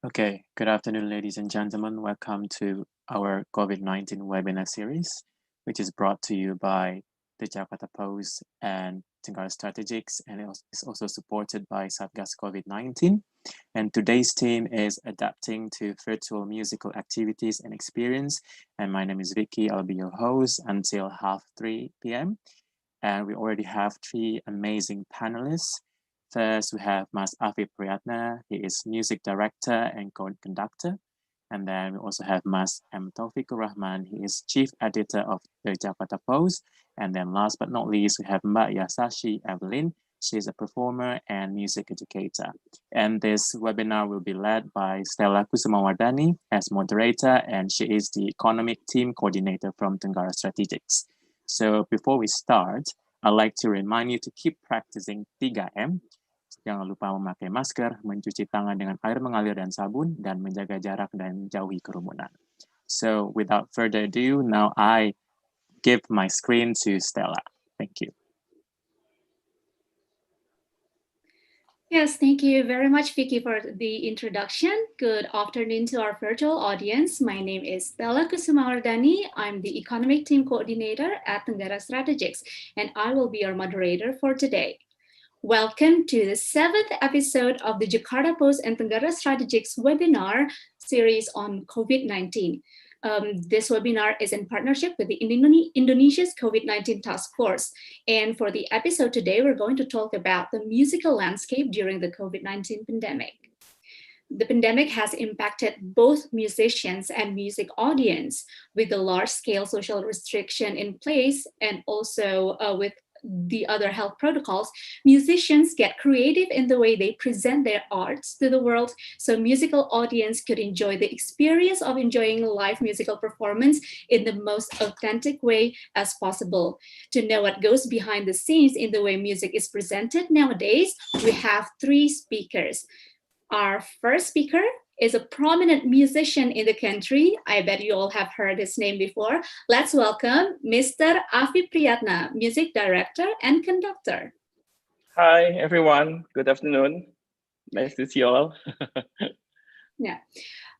Okay, good afternoon, ladies and gentlemen. Welcome to our COVID-19 webinar series, which is brought to you by the Jakarta Post and Tenggara Strategics, and is also supported by Satgas COVID-19. And today's theme is adapting to virtual musical activities and experience. And my name is Vicky. I'll be your host until 3:30 p.m. And we already have three amazing panelists. First, we have Mas Afif Priyatna. He is music director and conductor. And then we also have Mas M. Taufikur Rahman. He is chief editor of the Jakarta Post. And then last but not least, we have Mbak Yasashi Evelyn. She is a performer and music educator. And this webinar will be led by Stella Kusumawardani as moderator, and she is the economic team coordinator from Tenggara Strategics. So before we start, I'd like to remind you to keep practicing 3M. Jangan lupa memakai masker, mencuci tangan dengan air mengalir dan sabun, dan menjaga jarak dan jauhi kerumunan. So without further ado, now I give my screen to Stella. Thank you. Yes, thank you very much, Vicky, for the introduction. Good afternoon to our virtual audience. My name is Stella Kusumawardani. I'm the Economic Team Coordinator at Tenggara Strategics, and I will be your moderator for today. Welcome to the 7th episode of the Jakarta Post and Tenggara Strategics webinar series on COVID-19. This webinar is in partnership with the Indonesia's COVID-19 Task Force. And for the episode today, we're going to talk about the musical landscape during the COVID-19 pandemic. The pandemic has impacted both musicians and music audience with the large-scale social restriction in place, and also with the other health protocols. Musicians get creative in the way they present their arts to the world, so musical audience could enjoy the experience of enjoying live musical performance in the most authentic way as possible. To know what goes behind the scenes in the way music is presented nowadays, we have three speakers. Our first speaker is a prominent musician in the country. I bet you all have heard his name before. Let's welcome Mr. Afif Priyatna, music director and conductor. Hi, everyone. Good afternoon. Nice to see you all. Yeah.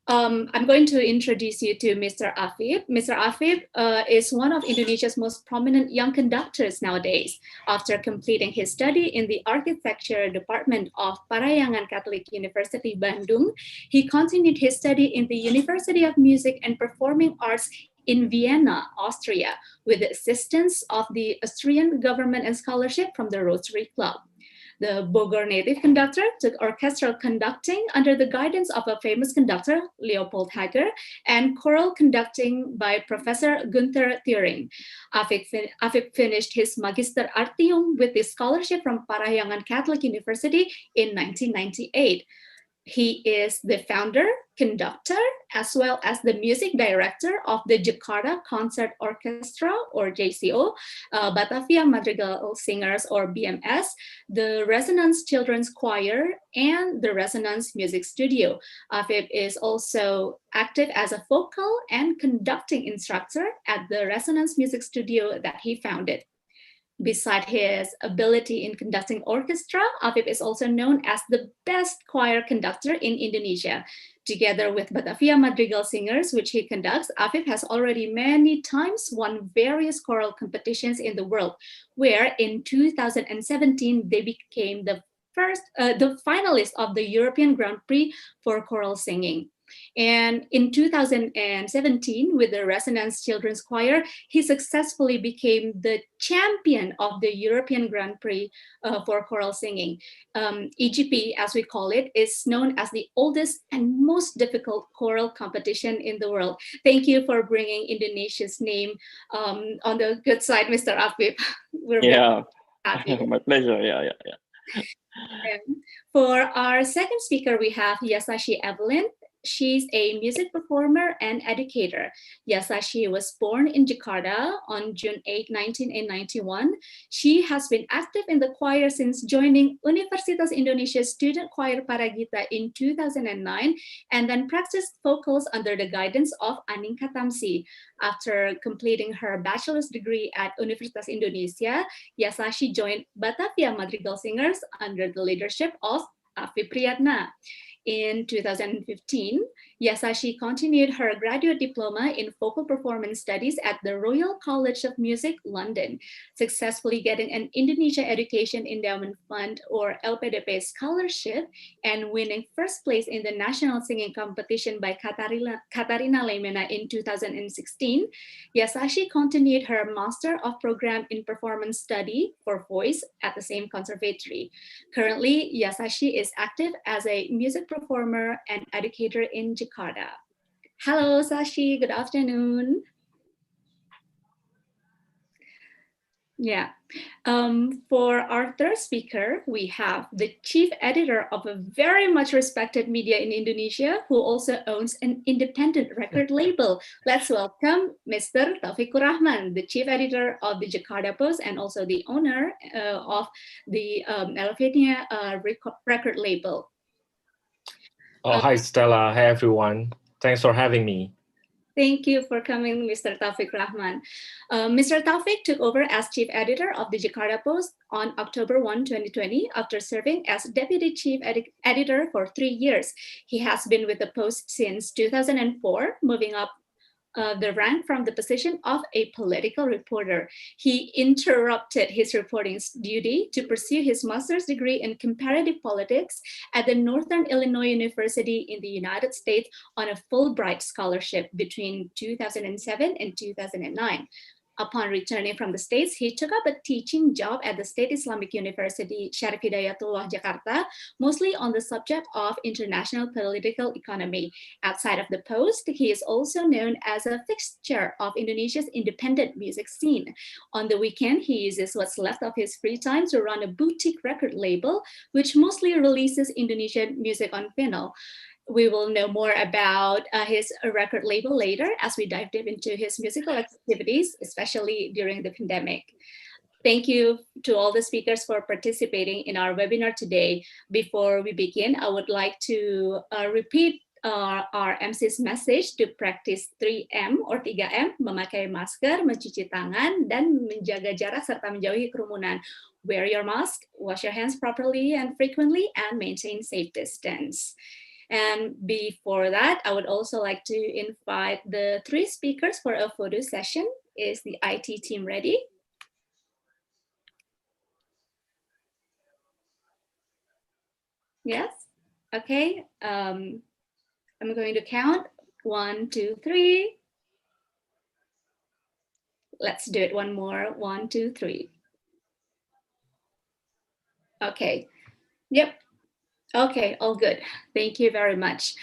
I'm going to introduce you to Mr. Afif. Mr. Afif is one of Indonesia's most prominent young conductors nowadays. After completing his study in the architecture department of Parahyangan Catholic University, Bandung, he continued his study in the University of Music and Performing Arts in Vienna, Austria, with the assistance of the Austrian government and scholarship from the Rotary Club. The Bogor native conductor took orchestral conducting under the guidance of a famous conductor, Leopold Hager, and choral conducting by Professor Gunther Thiering. Afif finished his Magister Artium with the scholarship from Parahyangan Catholic University in 1998. He is the founder, conductor, as well as the music director of the Jakarta Concert Orchestra, or JCO, Batavia Madrigal Singers, or BMS, the Resonance Children's Choir, and the Resonance Music Studio. Afif is also active as a vocal and conducting instructor at the Resonance Music Studio that he founded. Beside his ability in conducting orchestra, Afif is also known as the best choir conductor in Indonesia. Together with Batavia Madrigal Singers, which he conducts, Afif has already many times won various choral competitions in the world, where in 2017 they became the finalist of the European Grand Prix for choral singing. And in 2017, with the Resonance Children's Choir, he successfully became the champion of the European Grand Prix for choral singing. EGP, as we call it, is known as the oldest and most difficult choral competition in the world. Thank you for bringing Indonesia's name on the good side, Mr. Afif. Yeah, my pleasure. Yeah. For our second speaker, we have Yasashi Evelyn. She's a music performer and educator. Yasashi was born in Jakarta on June 8, 1991. She has been active in the choir since joining Universitas Indonesia Student Choir Paragita in 2009, and then practiced vocals under the guidance of Aningka Tamsi. After completing her bachelor's degree at Universitas Indonesia, Yasashi joined Batavia Madrigal Singers under the leadership of Afif Priyatna. In 2015, Yasashi continued her graduate diploma in vocal performance studies at the Royal College of Music, London, successfully getting an Indonesia Education Endowment Fund or LPDP scholarship and winning first place in the national singing competition by Katarina Lemena in 2016. Yasashi continued her Master of Program in Performance Study for Voice at the same conservatory. Currently, Yasashi is active as a music performer and educator in Jakarta. Hello, Sashi. Good afternoon. Yeah. For our third speaker, we have the chief editor of a very much respected media in Indonesia who also owns an independent record label. Let's welcome Mr. Taufikur Rahman, the chief editor of the Jakarta Post and also the owner of the Elevania record label. Hi, Stella. Hi, everyone. Thanks for having me. Thank you for coming, Mr. Taufik Rahman. Mr. Taufik took over as chief editor of the Jakarta Post on October 1, 2020, after serving as deputy chief editor for 3 years. He has been with the Post since 2004, moving up the rank from the position of a political reporter. He interrupted his reporting duty to pursue his master's degree in comparative politics at the Northern Illinois University in the United States on a Fulbright scholarship between 2007 and 2009. Upon returning from the States, he took up a teaching job at the State Islamic University Syarif Hidayatullah Jakarta, mostly on the subject of international political economy. Outside of the Post, he is also known as a fixture of Indonesia's independent music scene. On the weekend, he uses what's left of his free time to run a boutique record label, which mostly releases Indonesian music on vinyl. We will know more about his record label later as we dive deep into his musical activities, especially during the pandemic. Thank you to all the speakers for participating in our webinar today. Before we begin, I would like to repeat our MC's message to practice 3M or 3M, memakai masker, mencuci tangan, dan menjaga jarak serta menjauhi kerumunan. Wear your mask, wash your hands properly and frequently, and maintain safe distance. And before that, I would also like to invite the 3 speakers for a photo session. Is the IT team ready? Yes? Okay. I'm going to count 1, 2, 3. Let's do it one more. 1, 2, 3. Okay. Yep. Okay, all good. Thank you very much.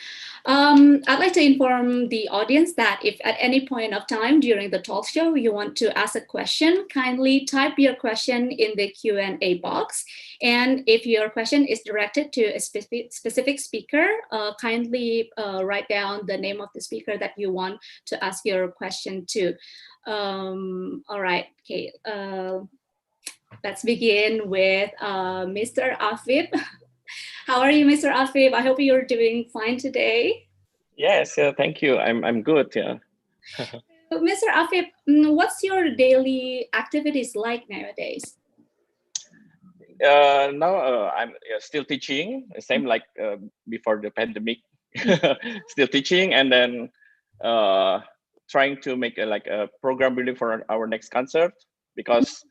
I'd like to inform the audience that if at any point of time during the talk show you want to ask a question, kindly type your question in the Q&A box. And if your question is directed to a specific speaker, kindly write down the name of the speaker that you want to ask your question to. All right, okay. Let's begin with Mr. Afif. How are you, Mr. Afif? I hope you're doing fine today. Yes, thank you. I'm good. Yeah. Mr. Afif, what's your daily activities like nowadays? Now I'm still teaching, same like before the pandemic. Still teaching, and then trying to make a program building for our next concert, because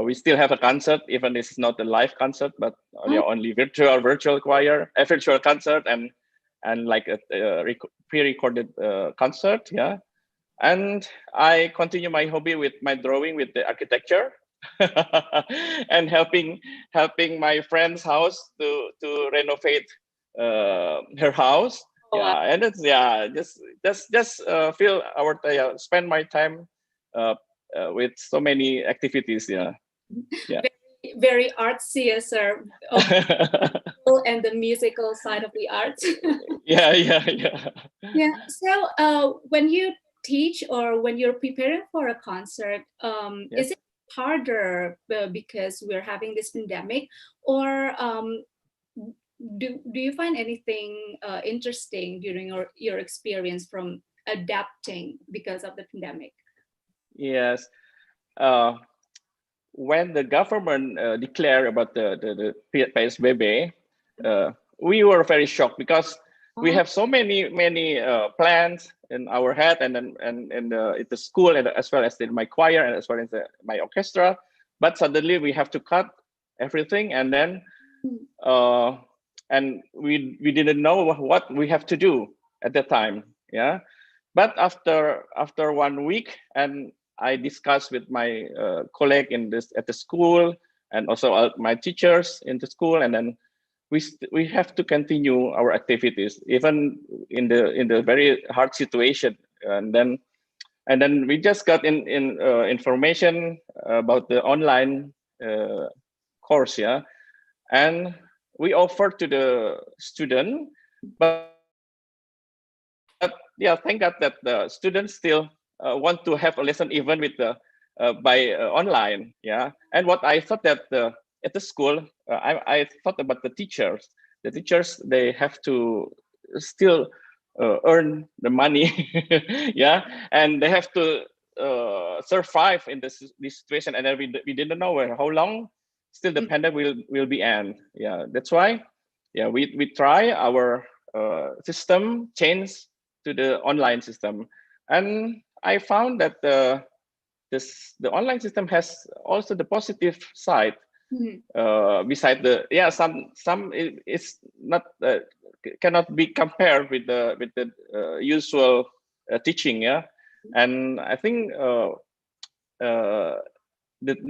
we still have a concert, even this is not a live concert, but only virtual choir, a virtual concert, and like a pre-recorded concert. Yeah, and I continue my hobby with my drawing with the architecture, and helping my friend's house to renovate her house. Oh, yeah, wow. and it's just feel spend my time with so many activities. Yeah. Very, very artsy, sir. And the musical side of the arts. Yeah. Yeah. So when you teach or when you're preparing for a concert, is it harder because we're having this pandemic, or do you find anything interesting during your experience from adapting because of the pandemic? Yes. When the government declared about the PSBB, we were very shocked because we Oh. have so many plans in our head, and then and in the school, and as well as in my choir, and as well as my orchestra. But suddenly we have to cut everything, and then and we didn't know what we have to do at the time. Yeah, but after 1 week, and I discussed with my colleague at the school, and also my teachers in the school, and then we have to continue our activities even in the very hard situation. And then we just got in information about the online course. Yeah, and we offered to the student, but yeah, thank God that the students still want to have a lesson even with the by online. Yeah, and what I thought that at the school, I thought about the teachers. The teachers, they have to still earn the money. Yeah, and they have to survive in this situation, and then we didn't know how long still the pandemic will be end. Yeah, that's why. Yeah, we try our system change to the online system, and I found that the online system has also the positive side. Beside the it's not cannot be compared with the usual teaching. Yeah, and I think the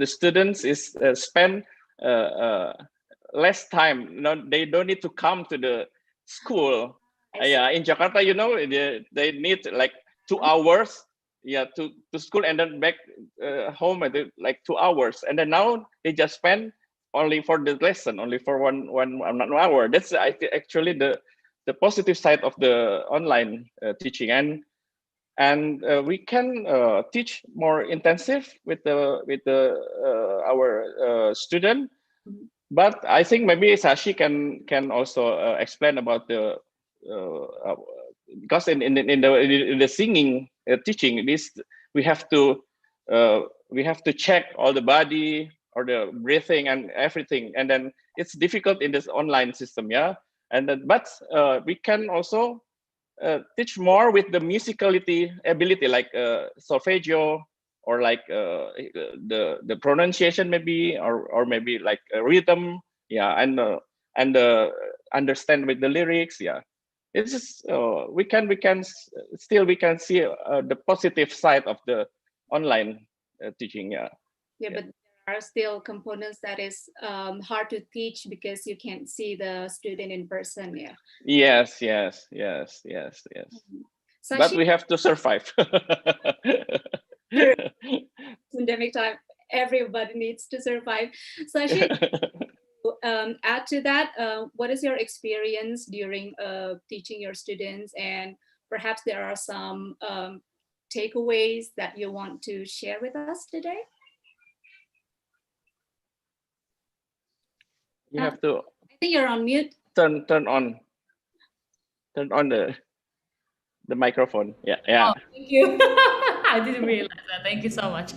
students is spend less time. They don't need to come to the school. Yeah, in Jakarta, they need like 2 hours. Yeah, to school and then back home at like 2 hours, and then now they just spend only for the lesson, only for one hour. That's actually the positive side of the online teaching, and we can teach more intensive with our student. But I think maybe Sashi can also explain about the because in the singing teaching, this we have to check all the body or the breathing and everything, and then it's difficult in this online system. Yeah, and then, but we can also teach more with the musicality ability, like solfeggio, or like the pronunciation maybe, or maybe like rhythm. Yeah, and understand with the lyrics. Yeah, it's just we can still see the positive side of the online teaching. Yeah. Yeah, but there are still components that is hard to teach because you can't see the student in person. Yeah. Yes. But we have to survive. Pandemic time, everybody needs to survive. Sashi, add to that, what is your experience during teaching your students, and perhaps there are some takeaways that you want to share with us today? You have to. I think you're on mute. Turn on the microphone. Yeah. Oh, thank you. I didn't realize that. Thank you so much.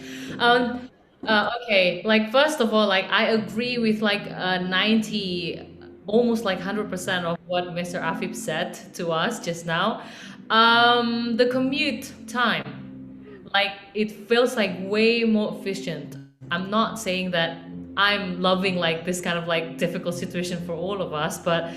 Okay, like first of all, like I agree with like 90, almost like 100% of what Mr. Afib said to us just now. The commute time, like it feels like way more efficient. I'm not saying that I'm loving like this kind of like difficult situation for all of us, but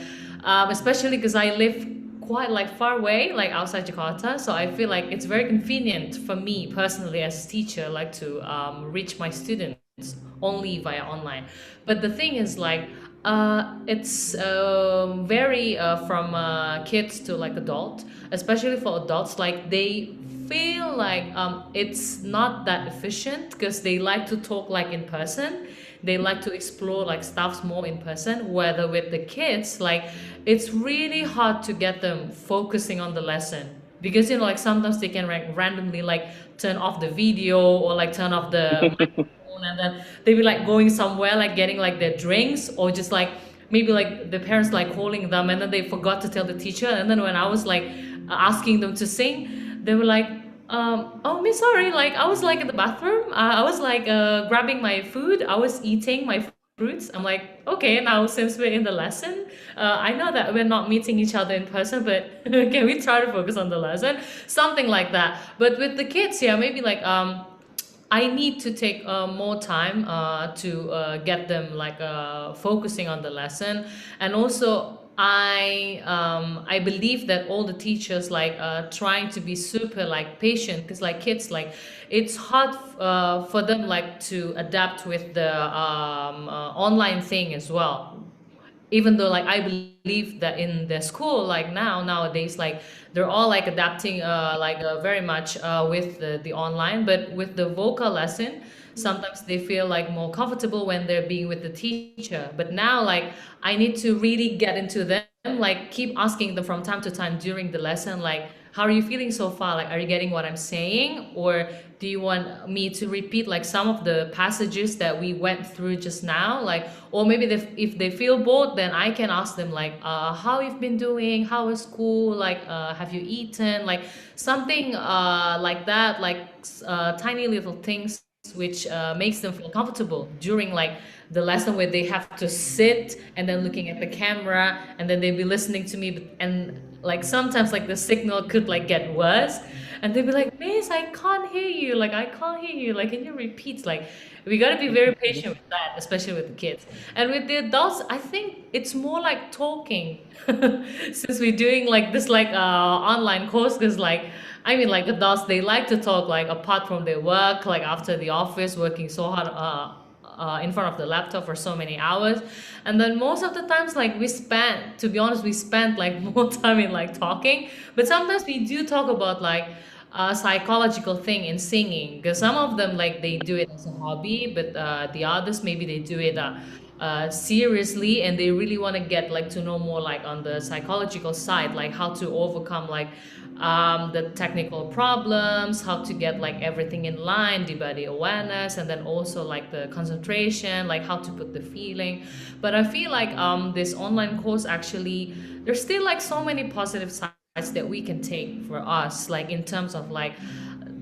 especially because I live quite like far away, like outside Jakarta, so I feel like it's very convenient for me personally as a teacher, like to reach my students only via online. But the thing is like it's very from kids to like adult, especially for adults, like they feel like it's not that efficient because they like to talk like in person, they like to explore like stuffs more in person, whether with the kids like it's really hard to get them focusing on the lesson, because like sometimes they can like randomly like turn off the video or like turn off the microphone, and then they be like going somewhere like getting like their drinks, or just like maybe like the parents like calling them and then they forgot to tell the teacher, and then when I was like asking them to sing, they were like oh, Miss, sorry, like I was like in the bathroom, I was like grabbing my food, I was eating my roots. I'm like, okay, now since we're in the lesson, I know that we're not meeting each other in person, but can we try to focus on the lesson? Something like that. But with the kids, yeah, maybe like I need to take more time to get them like focusing on the lesson, and also I believe that all the teachers like trying to be super like patient, because like kids like it's hard for them like to adapt with the online thing as well, even though like I believe that in the school like nowadays like they're all like adapting very much with the online, but with the vocal lesson sometimes they feel like more comfortable when they're being with the teacher. But now like I need to really get into them, like keep asking them from time to time during the lesson, like how are you feeling so far, like are you getting what I'm saying, or do you want me to repeat like some of the passages that we went through just now, like, or maybe if they feel bored, then I can ask them like how you've been doing, how is school, like have you eaten, like something like that, like tiny little things which makes them feel comfortable during like the lesson, where they have to sit and then looking at the camera and then they'll be listening to me, and like sometimes like the signal could like get worse and they'd be like, Miss, I can't hear you, like I can't hear you, like can you repeat, like we got to be very patient with that, especially with the kids. And with the adults, I think it's more like talking since we're doing like this like online course, because like I mean like adults, they like to talk like apart from their work, like after the office working so hard in front of the laptop for so many hours, and then most of the times like we spend, to be honest, we spend like more time in like talking, but sometimes we do talk about like a psychological thing in singing, because some of them like they do it as a hobby, but the others maybe they do it seriously, and they really want to get like to know more like on the psychological side, like how to overcome like the technical problems, how to get like everything in line, the body awareness, and then also like the concentration, like how to put the feeling. But I feel like this online course actually, there's still like so many positive sides that we can take for us, like in terms of like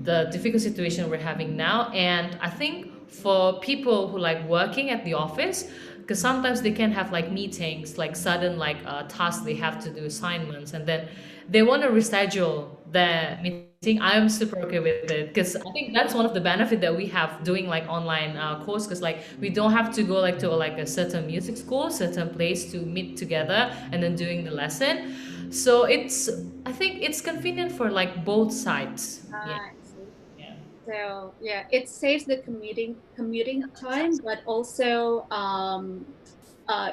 the difficult situation we're having now. And I think for people who like working at the office, because sometimes they can have like meetings, like sudden like tasks they have to do, assignments, and then they want to reschedule the meeting. I'm super okay with it, because I think that's one of the benefit that we have doing like online course, because like we don't have to go like to like a certain music school, certain place to meet together and then doing the lesson. So it's, I think it's convenient for like both sides. Yeah. I see. Yeah. So yeah, it saves the commuting time, but also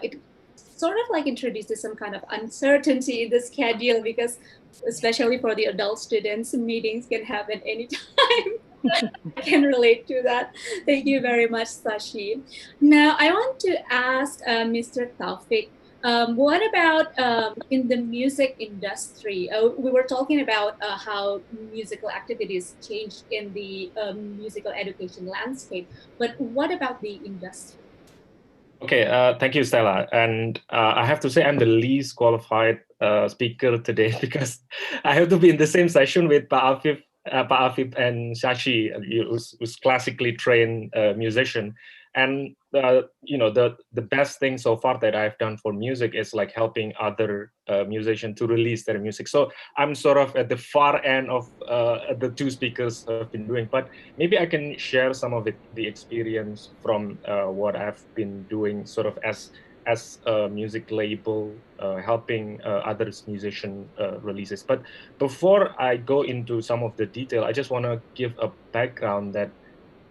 it sort of like introduces some kind of uncertainty in the schedule, because especially for the adult students, meetings can happen anytime. I can relate to that. Thank you very much, Sashi. Now, I want to ask Mr. Taufik, what about in the music industry? We were talking about how musical activities changed in the musical education landscape, but what about the industry? Okay, thank you, Stella. And I have to say I'm the least qualified speaker today because I have to be in the same session with Pak Afif and Shashi, who's classically trained musician. And the best thing so far that I've done for music is like helping other musicians to release their music. So I'm sort of at the far end of the two speakers have been doing, but maybe I can share some of the experience from what I've been doing, sort of as a music label, helping others musician releases. But before I go into some of the detail, I just want to give a background that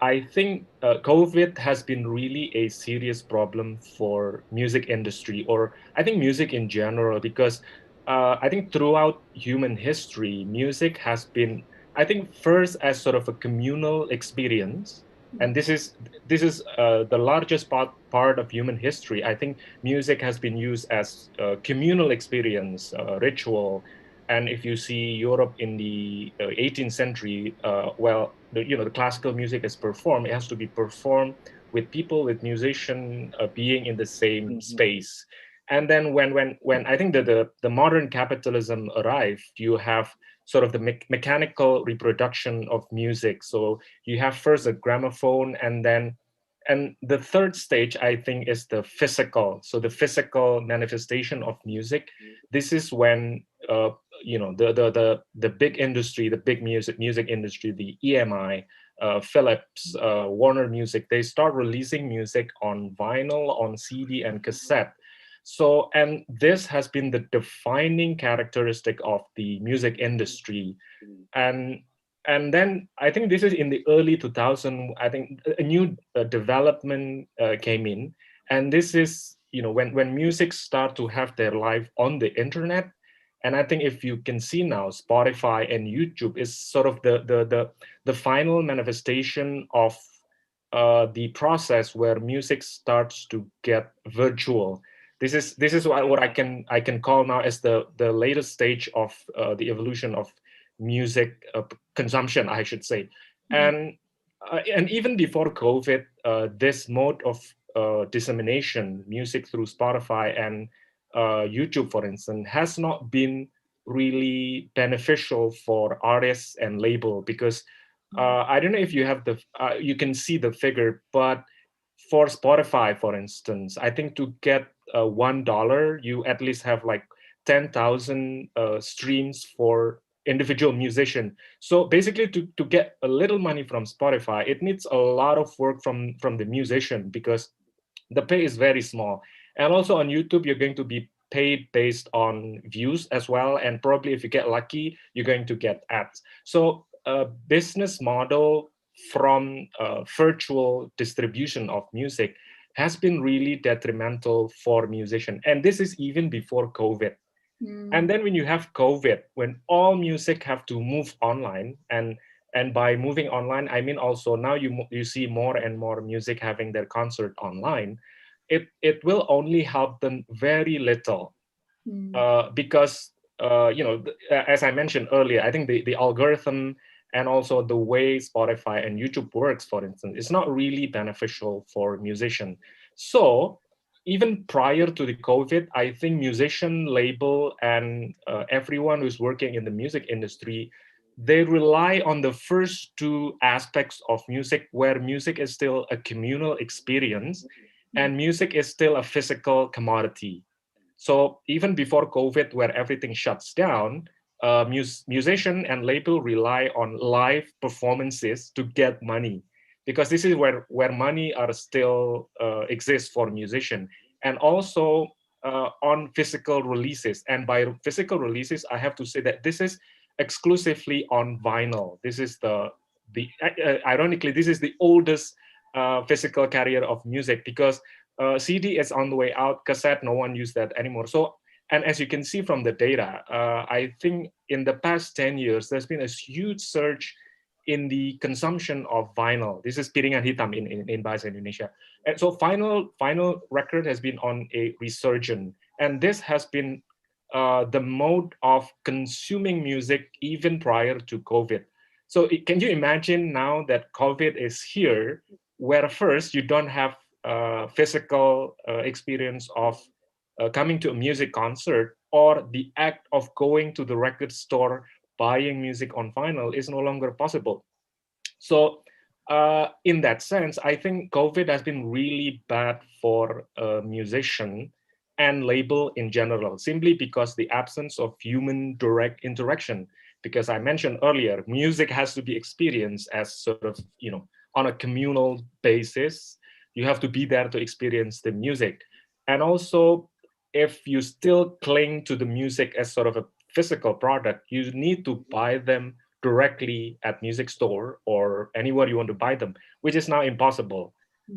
I think COVID has been really a serious problem for music industry, or I think music in general, because I think throughout human history, music has been, I think, first as sort of a communal experience, and this is the largest part of human history. I think music has been used as a communal experience, ritual. And if you see Europe in the 18th century, the classical music is performed. It has to be performed with people, with musician being in the same space. And then when I think that the modern capitalism arrived, you have sort of the mechanical reproduction of music. So you have first a gramophone, and then and the third stage, I think, is the physical. So the physical manifestation of music. This is when the big industry, the big music industry, the EMI, Philips, Warner Music, they start releasing music on vinyl, on CD and cassette. So, and this has been the defining characteristic of the music industry. And then I think this is in the early 2000s. I think a new development came in, and this is when music start to have their life on the internet. And I think if you can see now, Spotify and YouTube is sort of the final manifestation of the process where music starts to get virtual. This is what I can call now as the latest stage of the evolution of music consumption, I should say. And even before COVID, this mode of dissemination, music through Spotify and YouTube, for instance, has not been really beneficial for artists and label, because I don't know if you have you can see the figure, but for Spotify, for instance, I think to get $1, you at least have like 10,000 streams for individual musician. So basically, to get a little money from Spotify, it needs a lot of work from the musician, because the pay is very small. And also on YouTube, you're going to be paid based on views as well. And probably if you get lucky, you're going to get ads. So a business model from virtual distribution of music has been really detrimental for musicians. And this is even before COVID. And then when you have COVID, when all music have to move online, and by moving online, I mean also now you see more and more music having their concert online. It will only help them very little, because as I mentioned earlier, I think the algorithm and also the way Spotify and YouTube works, for instance, is not really beneficial for musicians. So even prior to the COVID, I think musician label and everyone who's working in the music industry, they rely on the first two aspects of music, where music is still a communal experience and music is still a physical commodity. So even before COVID, where everything shuts down, musician and label rely on live performances to get money, because this is where money are still exists for musician, and also on physical releases. And by physical releases, I have to say that this is exclusively on vinyl. This is ironically, this is the oldest physical carrier of music, because CD is on the way out, cassette, no one use that anymore. So, and as you can see from the data, I think in the past 10 years, there's been a huge surge in the consumption of vinyl. This is Piringan Hitam in Bahasa Indonesia. And so vinyl record has been on a resurgence. And this has been the mode of consuming music even prior to COVID. So can you imagine now that COVID is here, where first you don't have physical experience of coming to a music concert, or the act of going to the record store buying music on vinyl is no longer possible. So in that sense, I think COVID has been really bad for a musician and label in general, simply because the absence of human direct interaction. Because I mentioned earlier, music has to be experienced as sort of, on a communal basis. You have to be there to experience the music. And also, if you still cling to the music as sort of a physical product, you need to buy them directly at music store or anywhere you want to buy them, which is now impossible.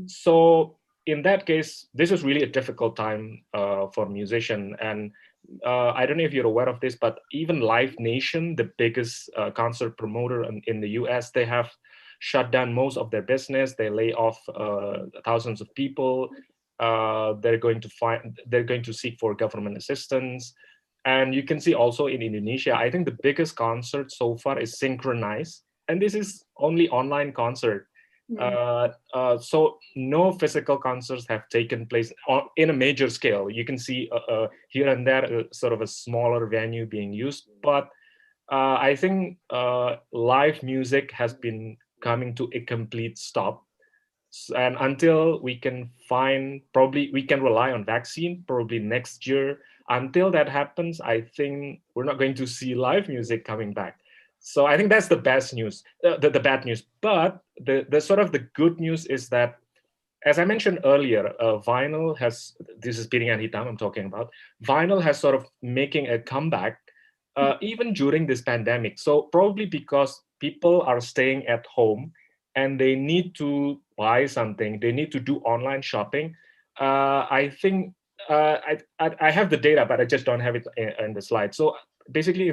So in that case, this is really a difficult time for musicians. And I don't know if you're aware of this, but even Live Nation, the biggest concert promoter in the US, they have shut down most of their business. They lay off thousands of people. They're going to seek for government assistance. And you can see also in Indonesia, I think the biggest concert so far is Synchronize, and this is only online concert. So no physical concerts have taken place in a major scale. You can see here and there sort of a smaller venue being used, but I think live music has been coming to a complete stop. And until we can find, probably we can rely on vaccine, probably next year. Until that happens, I think we're not going to see live music coming back. So I think that's the best news, the bad news. But the sort of the good news is that, as I mentioned earlier, vinyl has, this is Piringan Hitam I'm talking about, vinyl has sort of making a comeback even during this pandemic. So probably because people are staying at home and they need to buy something, they need to do online shopping. I think I have the data, but I just don't have it in the slide. So basically,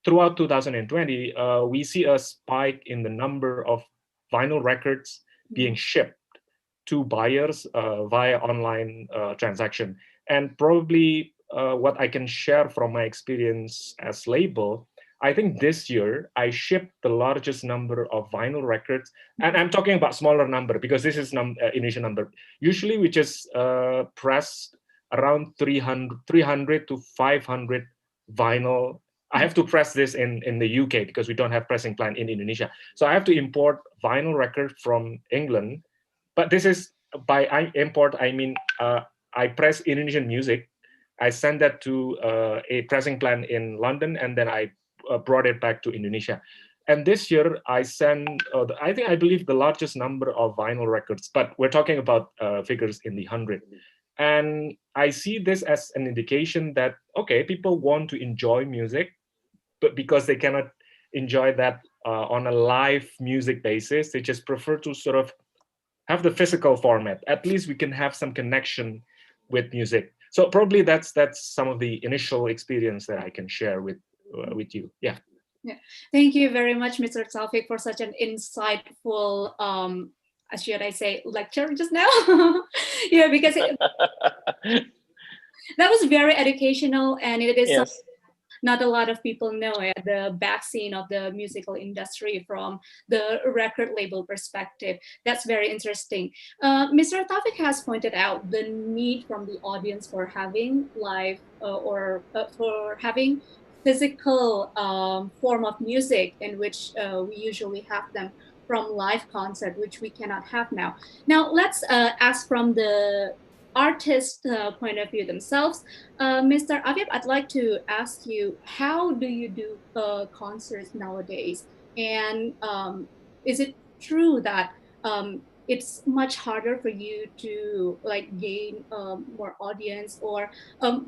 throughout 2020, we see a spike in the number of vinyl records being shipped to buyers via online transaction. And probably what I can share from my experience as label, I think this year I shipped the largest number of vinyl records, and I'm talking about smaller number because this is Indonesian number. Usually we just press around 300 to 500 vinyl. I have to press this in the UK because we don't have pressing plant in Indonesia. So I have to import vinyl record from England. But this is, by import, I mean I press Indonesian music. I send that to a pressing plant in London, and then I brought it back to Indonesia. And this year I sent, I believe the largest number of vinyl records, but we're talking about figures in the 100. And I see this as an indication that, okay, people want to enjoy music, but because they cannot enjoy that on a live music basis, they just prefer to sort of have the physical format. At least we can have some connection with music. So probably that's some of the initial experience that I can share with you. Yeah. Yeah. Thank you very much, Mr. Taufik, for such an insightful, should I say, lecture just now? Yeah, because that was very educational, and it is Yes. not a lot of people know the back scene of the musical industry from the record label perspective. That's very interesting. Mr. Taufik has pointed out the need from the audience for having live or for having physical form of music in which we usually have them from live concert, which we cannot have now. Now let's ask from the artist point of view themselves. Mr. Afif, I'd like to ask you, how do you do concerts nowadays? And is it true that it's much harder for you to gain more audience, or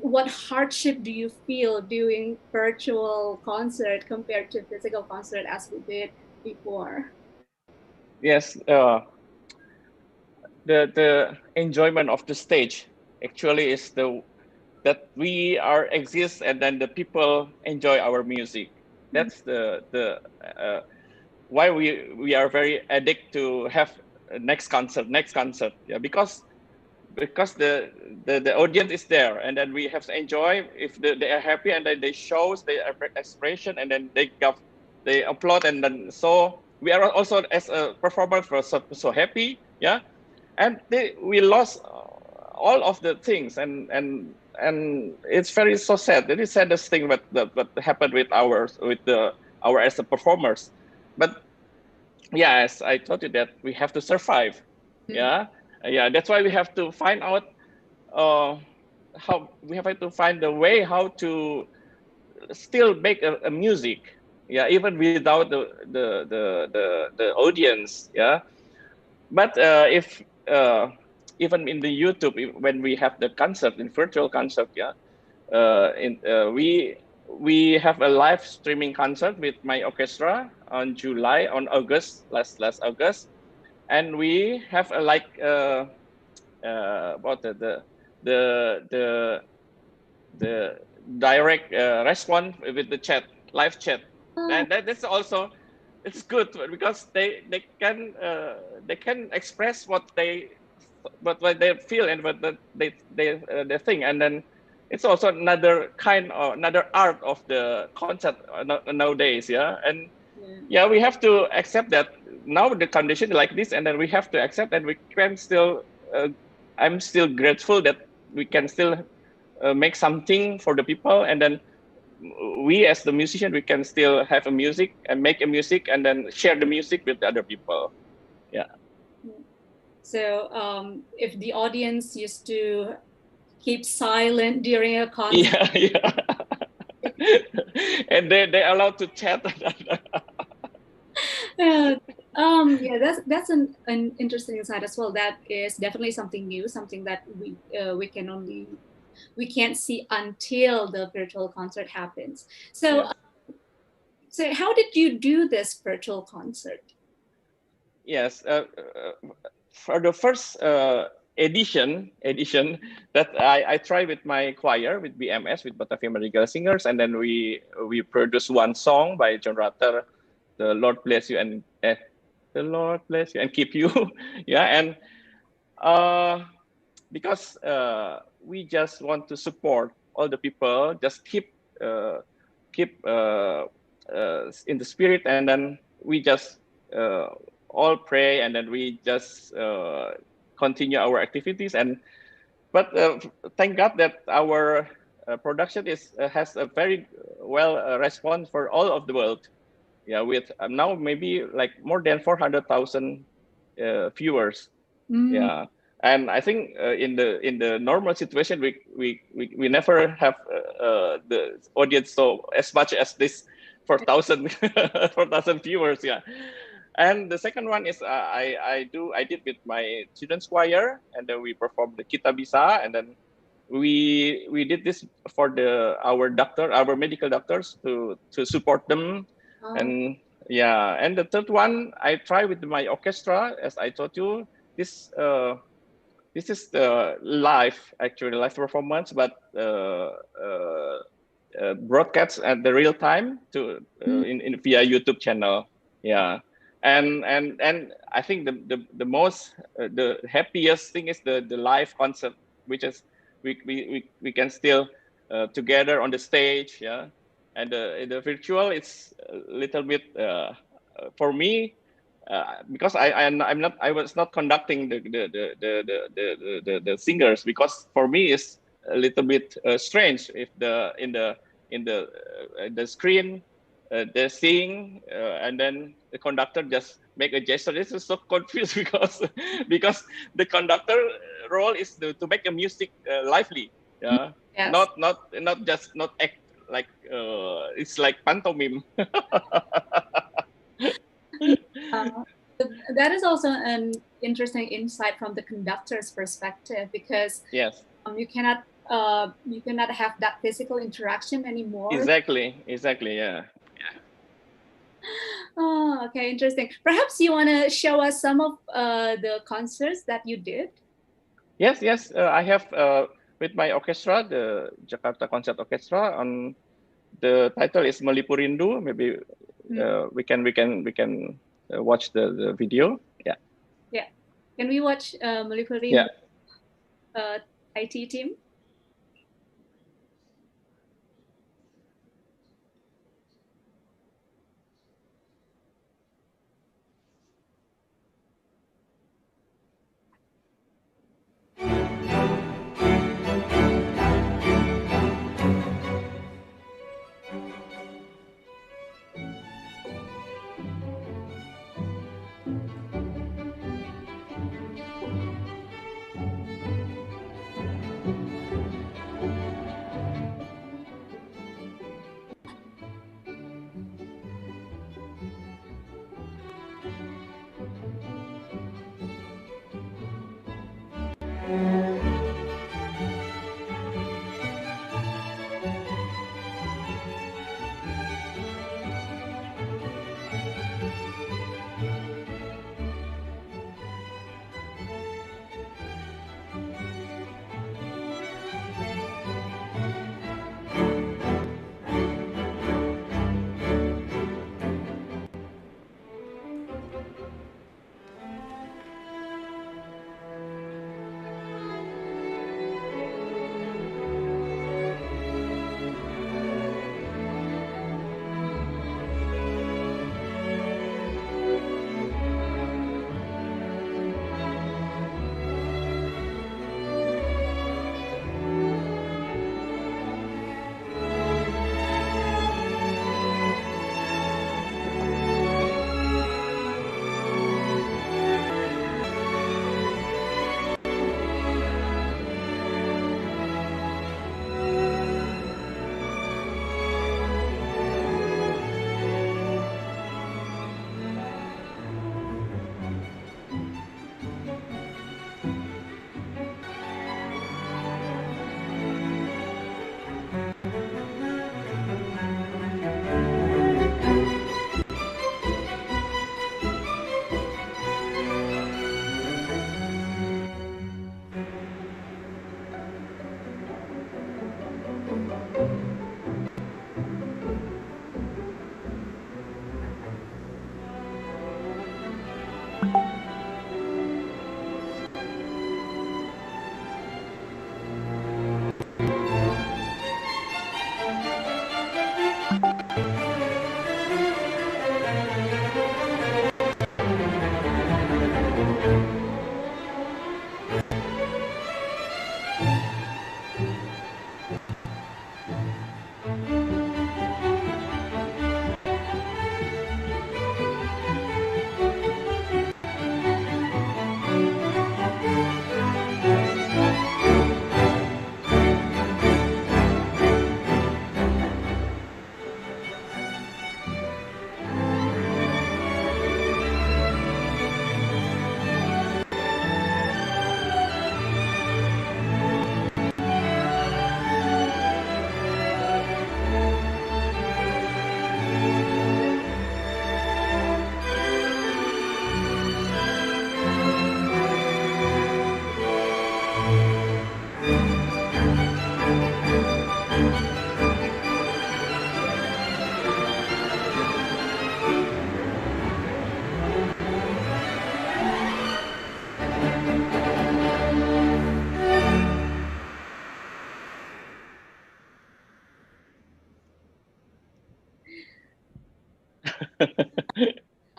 what hardship do you feel doing virtual concert compared to physical concert as we did before? Yes. The enjoyment of the stage actually is that we are exist and then the people enjoy our music. That's the why we are very addict to have next concert. Yeah, because the audience is there, and then we have to enjoy. If they are happy, and then they shows their expression, and then they applaud, and then so we are also as a performer so happy. Yeah. And we lost all of the things, and it's very so sad. It is saddest thing that happened with our as a performers. But yeah, as I told you, that we have to survive. Yeah, that's why we have to find out how we have to find the way how to still make a music. Yeah, even without the audience. Yeah, but if even in the YouTube, when we have the concert, in virtual concert, yeah, we have a live streaming concert with my orchestra on August, last August, and we have a about the direct response with the chat, live chat, and that's also. It's good because they can express what they feel and what they think, and then it's also another art of the concert nowadays. Yeah, and yeah, we have to accept that now the condition is like this, and then we have to accept that we can still. I'm still grateful that we can still make something for the people, and then. We as the musician, we can still have a music and make a music and then share the music with the other people. Yeah. So if the audience used to keep silent during a concert, Yeah. And they're allowed to chat. yeah, that's an interesting insight as well. That is definitely something new, something that we can't see until the virtual concert happens. So Yes. so how did you do this virtual concert? Yes. For the first edition that I tried with my choir with BMS, with Batavia Madrigal Singers, and then we produced one song by John Rutter, "The Lord Bless You and The Lord Bless You and Keep You." Yeah, and because we just want to support all the people, just keep in the spirit, and then we just uh, all pray, and then we just continue our activities. And but thank God that our production has a very well response for all of the world. Yeah, with now maybe like more than 400,000 viewers. Yeah, and I think in the normal situation we never have the audience so as much as this 4,000 4,000 viewers. Yeah, and the second one is I did with my children's choir, and then we performed the Kita Bisa, and then we did this for our medical doctors to support them. And yeah, and the third one I try with my orchestra, as I told you. This this is the live performance, but broadcast at the real time to in via YouTube channel. Yeah, and I think the most the happiest thing is the live concert, which is we can still together on the stage. Yeah, and the virtual it's a little bit for me because I was not conducting the singers, because for me it's a little bit strange if the screen they sing and then the conductor just make a gesture. This is so confused because the conductor role is to make the music lively. Yeah, Yes. not just not act like it's like pantomime. That is also an interesting insight from the conductor's perspective, because Yes. you cannot have that physical interaction anymore. Exactly. Yeah. Oh, okay, interesting. Perhaps you want to show us some of the concerts that you did? Yes. I have with my orchestra, the Jakarta Concert Orchestra. On the title is Melipu Rindu. Maybe we can watch the video. Yeah. Yeah. Can we watch Melipu Rindu? Yeah. IT team.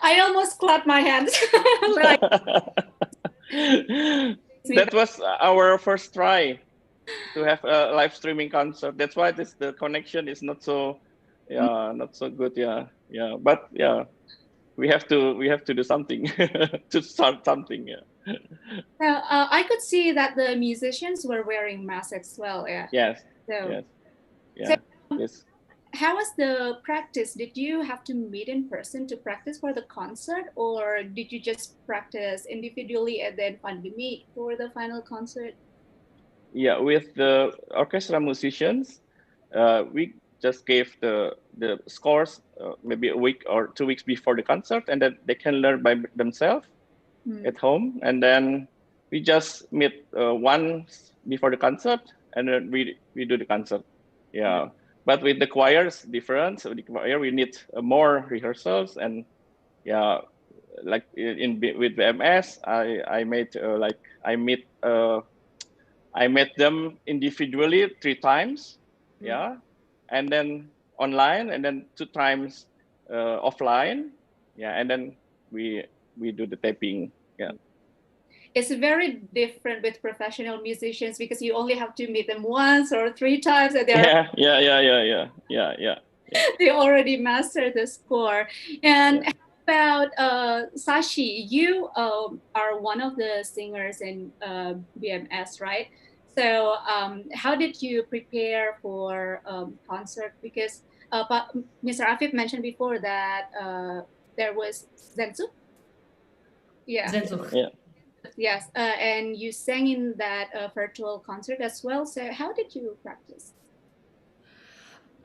I almost clapped my hands. Like, That was our first try to have a live streaming concert. That's why the connection is not so, not so good. Yeah. But yeah, we have to do something to start something. Yeah. Now, I could see that the musicians were wearing masks as well. Yeah. Yes. So, Yes. Yeah. so Yes. how was the practice? Did you have to meet in person to practice for the concert, or did you just practice individually and then finally meet for the final concert? Yeah, with the orchestra musicians, we just gave the scores maybe a week or 2 weeks before the concert, and then they can learn by themselves at home. And then we just meet once before the concert, and then we do the concert. Yeah, but with the choir it's different. So with the choir we need more rehearsals, and yeah, like with VMS, I made I met them individually 3 times, yeah, and then online, and then 2 times offline, yeah, and then we do the taping, yeah. It's very different with professional musicians because you only have to meet them once or 3 times, and Yeah. they already mastered the score. And how about Sashi? You are one of the singers in BMS, right? So how did you prepare for concert? Because Mr. Afif mentioned before that there was Zensu. Yeah. Zensu. Yeah. Yes, and you sang in that virtual concert as well. So how did you practice?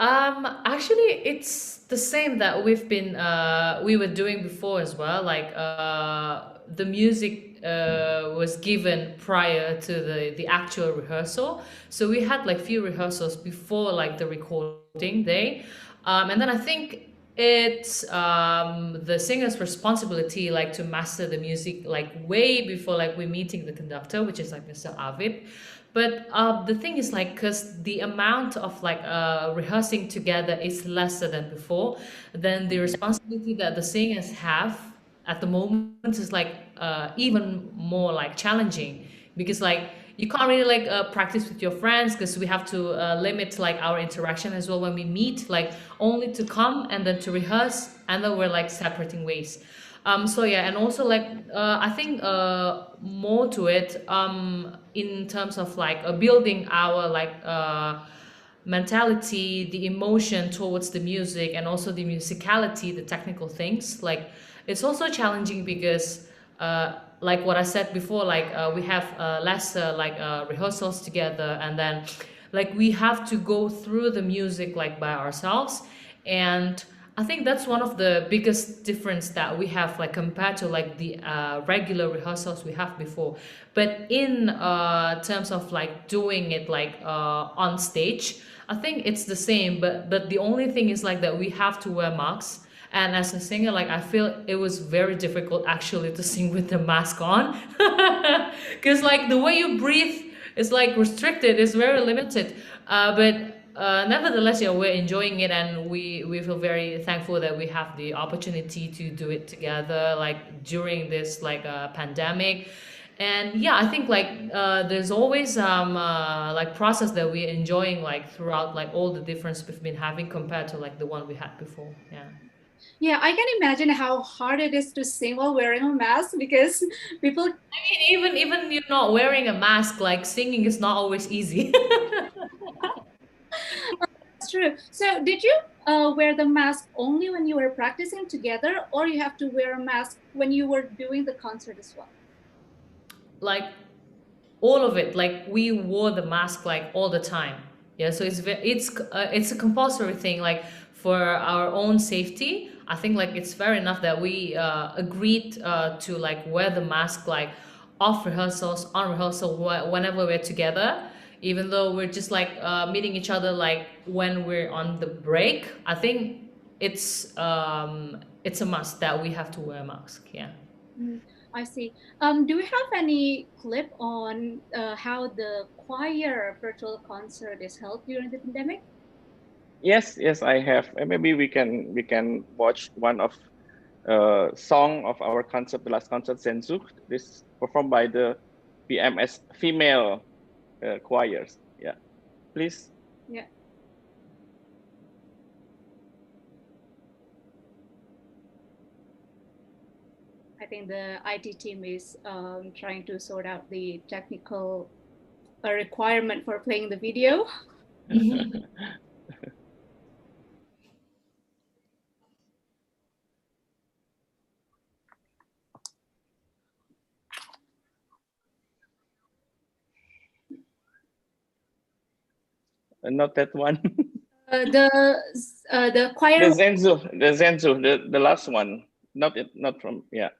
Actually, it's the same that we were doing before as well. Like the music was given prior to the actual rehearsal, so we had like few rehearsals before like the recording day, and then I think it's the singer's responsibility like to master the music like way before like we're meeting the conductor, which is like Mr. Avib. But the thing is like, because the amount of like rehearsing together is lesser than before, then the responsibility that the singers have at the moment is like even more like challenging, because like you can't really like practice with your friends, because we have to limit like our interaction as well when we meet, like only to come and then to rehearse, and then we're like separating ways. So yeah, and also like I think more to it in terms of like building our like mentality, the emotion towards the music, and also the musicality, the technical things. Like it's also challenging because like what I said before, like we have less like rehearsals together, and then like we have to go through the music like by ourselves. And I think that's one of the biggest difference that we have like compared to like the regular rehearsals we have before. But in terms of like doing it like on stage, I think it's the same, but the only thing is like that we have to wear masks. And as a singer, like I feel it was very difficult actually to sing with the mask on, because like the way you breathe is like restricted, it's very limited. But nevertheless, yeah, we're enjoying it, and we feel very thankful that we have the opportunity to do it together, like during this like pandemic. And yeah, I think like there's always like process that we're enjoying like throughout like all the difference we've been having compared to like the one we had before. Yeah. Yeah, I can imagine how hard it is to sing while wearing a mask because people. I mean, even you're not wearing a mask, like singing is not always easy. That's true. So, did you wear the mask only when you were practicing together, or you have to wear a mask when you were doing the concert as well? Like all of it, like we wore the mask like all the time. Yeah, so it's a compulsory thing, like for our own safety. I think like it's fair enough that we agreed to like wear the mask like off rehearsals, on rehearsal, whenever we're together, even though we're just like meeting each other like when we're on the break. I think it's a must that we have to wear a mask. Yeah. I see. Do we have any clip on how the choir virtual concert is held during the pandemic? Yes, yes, I have. Maybe we can watch one of song of our concert, the last concert, Sehnsucht. This performed by the PMS female choirs. Yeah, please. Yeah. I think the IT team is trying to sort out the technical requirement for playing the video. Not that one. The choir. The Zenzu, the last one. Not from, yeah.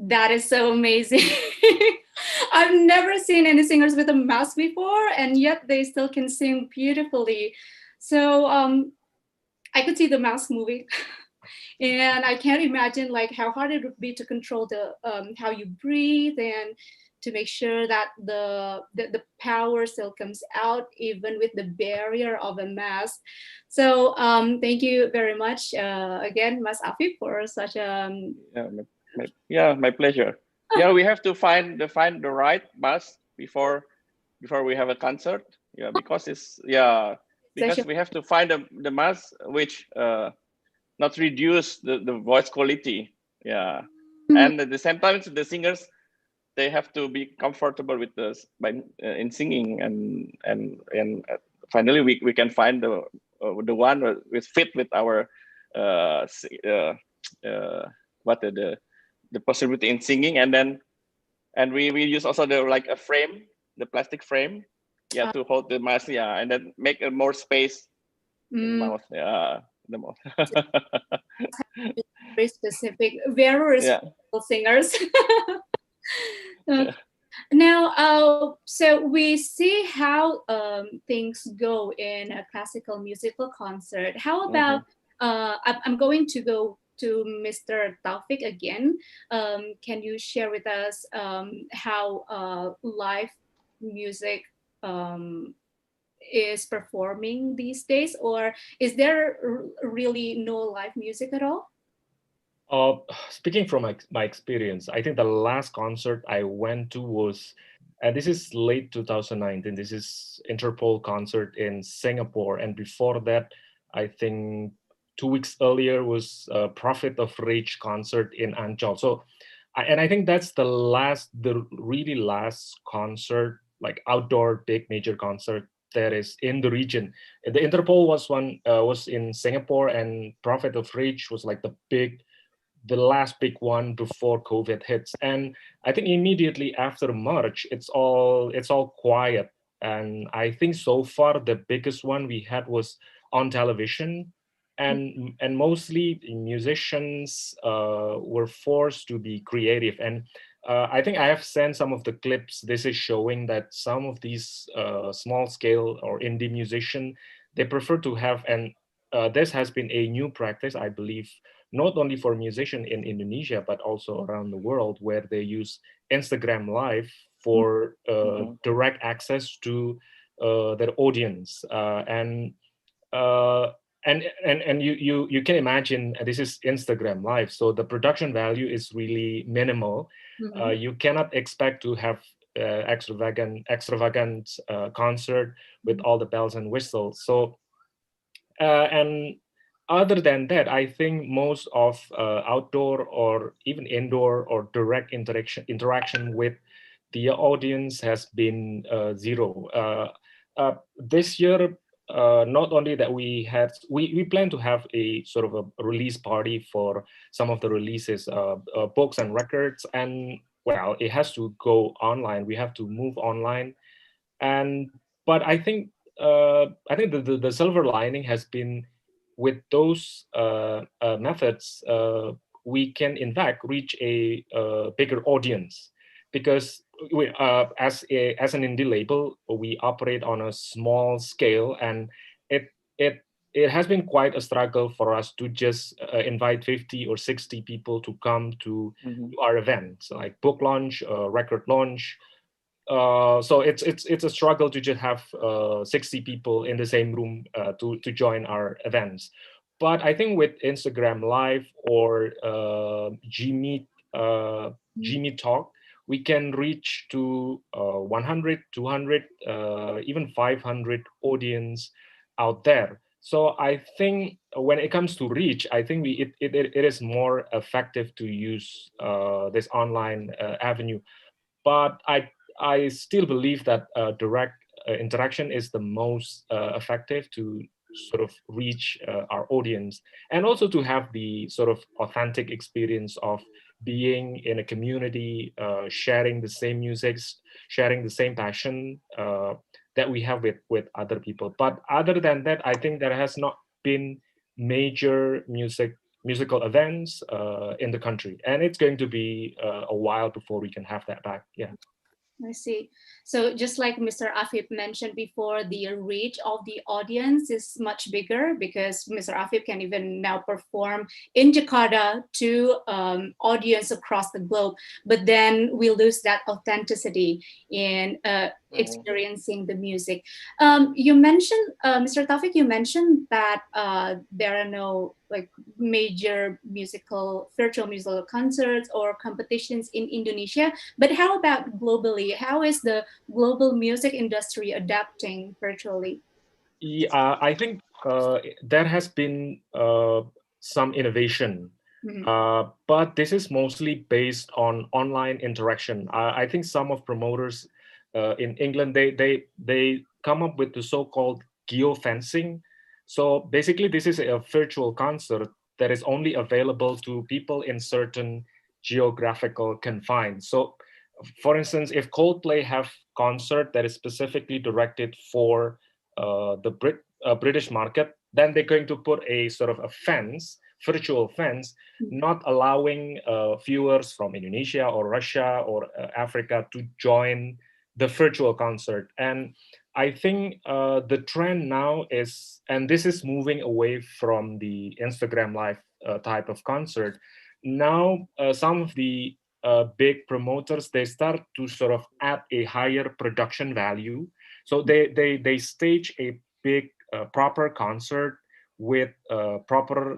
That is so amazing. I've never seen any singers with a mask before, and yet they still can sing beautifully. So I could see the mask movie, and I can't imagine like how hard it would be to control the how you breathe and to make sure that the power still comes out even with the barrier of a mask. So thank you very much again, Mas Afif, for such a my pleasure. Yeah, we have to find the right bus before we have a concert. Yeah, because because we have to find the mask which not reduce the voice quality. Yeah, and at the same time, the singers, they have to be comfortable with this in singing, and finally we can find the one with fit with our what the possibility in singing, and we use also the like a frame, the plastic frame, to hold the mask, and then make a more space in mouth, the mouth. Very specific, very respectful singers. Now, so we see how things go in a classical musical concert. How about, I'm going to go to Mr. Taufik again. Can you share with us how live music is performing these days, or is there really no live music at all? Speaking from my experience, I think the last concert I went to was, and this is late 2019, this is Interpol concert in Singapore. And before that, I think 2 weeks earlier was Prophet of Rage concert in Ancol. So, I think that's the really last concert, like outdoor big major concert that is in the region. The Interpol was in Singapore, and Prophet of Rage was like the last big one before COVID hits. And I think immediately after March, it's all quiet. And I think so far the biggest one we had was on television, and mostly musicians were forced to be creative. And I think I have sent some of the clips. This is showing that some of these small scale or indie musicians, they prefer to have, and this has been a new practice, I believe, not only for musicians in Indonesia, but also around the world, where they use Instagram Live for direct access to their audience. And you can imagine, this is Instagram Live, so the production value is really minimal. You cannot expect to have extravagant concert with all the bells and whistles. So and other than that, I think most of outdoor or even indoor or direct interaction with the audience has been zero. This year, not only that we plan to have a sort of a release party for some of the releases, books and records, and well, it has to go online. We have to move online, but I think the silver lining has been, with those methods, we can in fact reach a bigger audience, because as an indie label, we operate on a small scale, and it has been quite a struggle for us to just invite 50 or 60 people to come to our events, like book launch, record launch. So it's a struggle to just have 60 people in the same room to join our events. But I think with Instagram Live or Gmeet Talk, we can reach to 100, 200, even 500 audience out there. So I think when it comes to reach, I think it is more effective to use this online avenue. But I still believe that direct interaction is the most effective to sort of reach our audience, and also to have the sort of authentic experience of being in a community, sharing the same music, sharing the same passion that we have with other people. But other than that, I think there has not been major music musical events in the country. And it's going to be a while before we can have that back. Yeah. I see. So just like Mr. Afif mentioned before, the reach of the audience is much bigger because Mr. Afif can even now perform in Jakarta to audience across the globe. But then we lose that authenticity in experiencing the music. You mentioned, Mr. Taufik, you mentioned that there are no like major virtual musical concerts or competitions in Indonesia. But how about globally? How is the global music industry adapting virtually? Yeah, I think there has been some innovation, but this is mostly based on online interaction. I think some of promoters in England, they come up with the so-called geofencing. So basically, this is a virtual concert that is only available to people in certain geographical confines. So, for instance, if Coldplay have concert that is specifically directed for the British market, then they're going to put a sort of a fence, virtual fence, not allowing viewers from Indonesia or Russia or Africa to join the virtual concert. And I think the trend now is, and this is moving away from the Instagram Live type of concert. Now, some of the big promoters, they start to sort of add a higher production value. So they stage a big proper concert with proper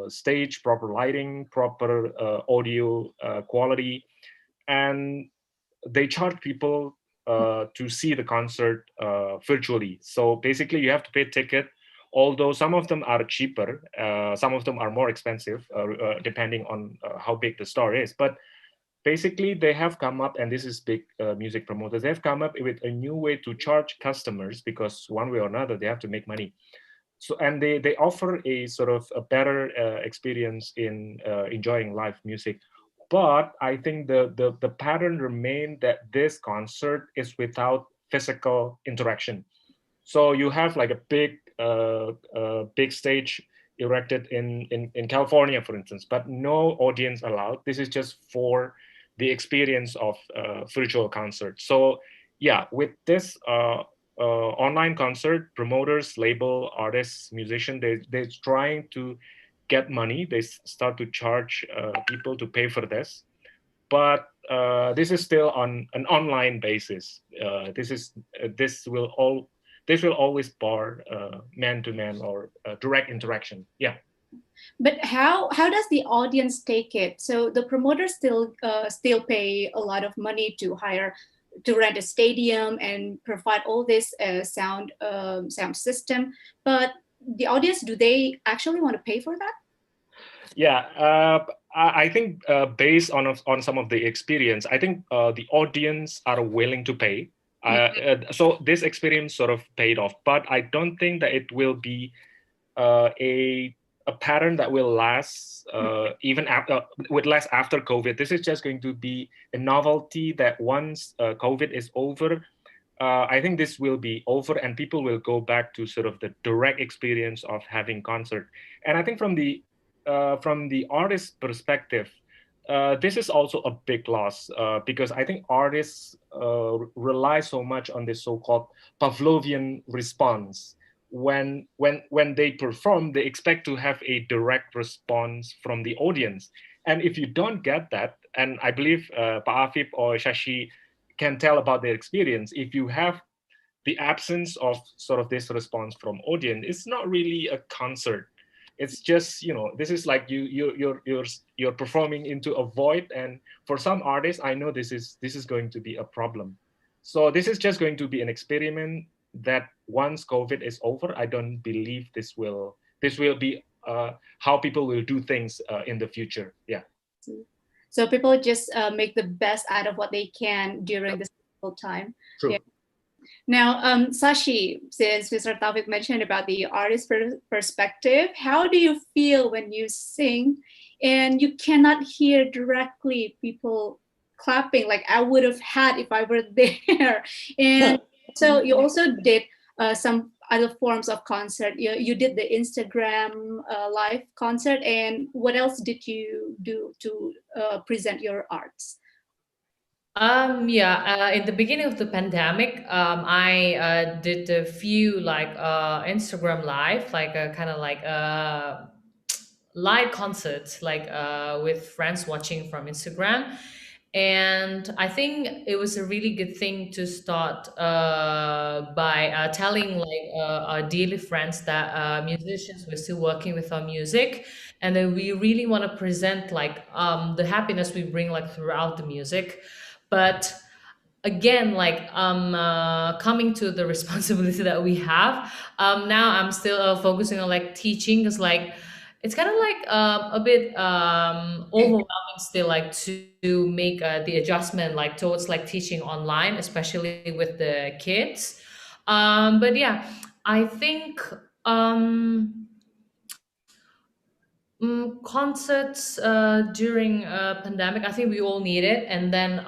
stage, proper lighting, proper audio quality, and they charge people to see the concert virtually. So basically, you have to pay a ticket. Although some of them are cheaper, some of them are more expensive, depending on how big the store is. But basically, they have come up, and this is big music promoters, they have come up with a new way to charge customers, because one way or another, they have to make money. So, and they offer a sort of a better experience in enjoying live music. But I think the pattern remained that this concert is without physical interaction. So you have like a big stage erected in California, for instance, but no audience allowed. This is just for the experience of virtual concert. So yeah, with this online concert, promoters, label, artists, musicians, they're trying to get money. They start to charge people to pay for this. But this is still on an online basis. This will always bar man-to-man or direct interaction. Yeah. But how does the audience take it? So the promoters still pay a lot of money to rent a stadium and provide all this sound system. But the audience, do they actually want to pay for that? Yeah, I think based on some of the experience, I think the audience are willing to pay. So this experience sort of paid off, but I don't think that it will be a pattern that will last even after after COVID. This is just going to be a novelty that once COVID is over, I think this will be over and people will go back to sort of the direct experience of having concert. And I think from the artist perspective, this is also a big loss because I think artists rely so much on this so-called Pavlovian response. When they perform, they expect to have a direct response from the audience. And if you don't get that, and I believe Pak Afif or Shashi can tell about their experience, if you have the absence of sort of this response from audience, it's not really a concert. It's just, this is like you're performing into a void. And for some artists, I know this is going to be a problem. So this is just going to be an experiment that once COVID is over, I don't believe this will be how people will do things in the future. Yeah. So people just make the best out of what they can during this difficult time. True. Yeah. Now, Shashi, since Mr. Taufik mentioned about the artist perspective, how do you feel when you sing and you cannot hear directly people clapping like I would have had if I were there? And so you also did some other forms of concert. You did the Instagram live concert, and what else did you do to present your arts? Yeah, in the beginning of the pandemic, I did a few like Instagram live, like a kind of like live concerts, like with friends watching from Instagram. And I think it was a really good thing to start by telling like our daily friends that musicians, we're still working with our music, and then we really want to present like the happiness we bring like throughout the music. But again, like coming to the responsibility that we have, now I'm still focusing on like teaching, because like it's kind of like a bit overwhelming still, like to make the adjustment like towards like teaching online, especially with the kids. But yeah, I think concerts during pandemic, I think we all need it. And then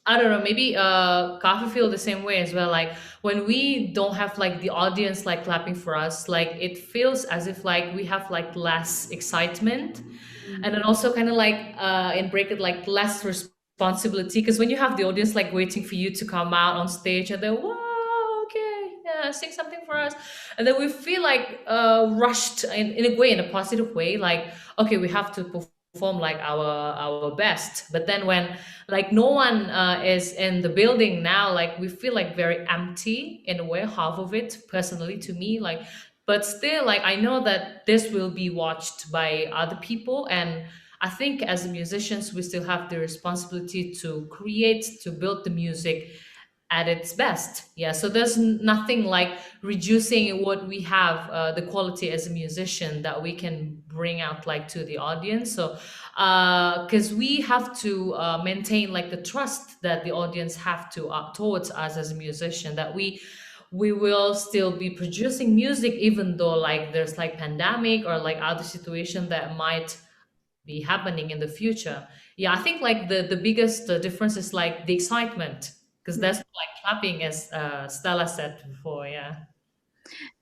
I don't know, maybe Kafi feel the same way as well. Like when we don't have like the audience like clapping for us, like it feels as if like we have like less excitement, and then also kind of like in break it like less responsibility, because when you have the audience like waiting for you to come out on stage and then wow, okay, yeah, sing something for us, and then we feel like rushed in a way, in a positive way, like okay, we have to perform like our best. But then when like no one is in the building now, like we feel like very empty in a way, half of it personally to me, like, but still like I know that this will be watched by other people. And I think as musicians we still have the responsibility to create, to build the music at its best. Yeah, so there's nothing like reducing what we have, the quality as a musician that we can bring out like to the audience. So because we have to maintain like the trust that the audience have to towards us as a musician, that we will still be producing music even though like there's like pandemic or like other situation that might be happening in the future. Yeah, I think like the biggest difference is like the excitement, because that's like clapping, as Stella said before. Yeah.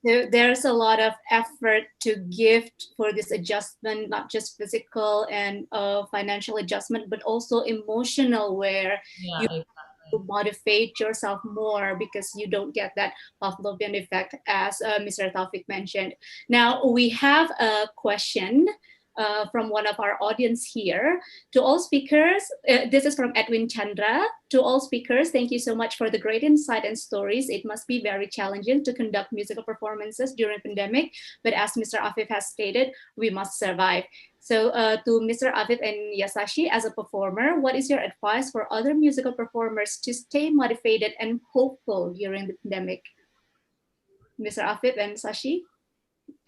There's a lot of effort to give for this adjustment, not just physical and financial adjustment, but also emotional, where Yeah, you exactly. motivate yourself more because you don't get that Pavlovian effect, as Mr. Taufik mentioned. Now we have a question from one of our audience here. To all speakers, this is from Edwin Chandra. To all speakers, thank you so much for the great insight and stories. It must be very challenging to conduct musical performances during pandemic, but as Mr. Afif has stated, we must survive. So to Mr. Afif and Yasashi, as a performer, what is your advice for other musical performers to stay motivated and hopeful during the pandemic? Mr. Afif and Sashi,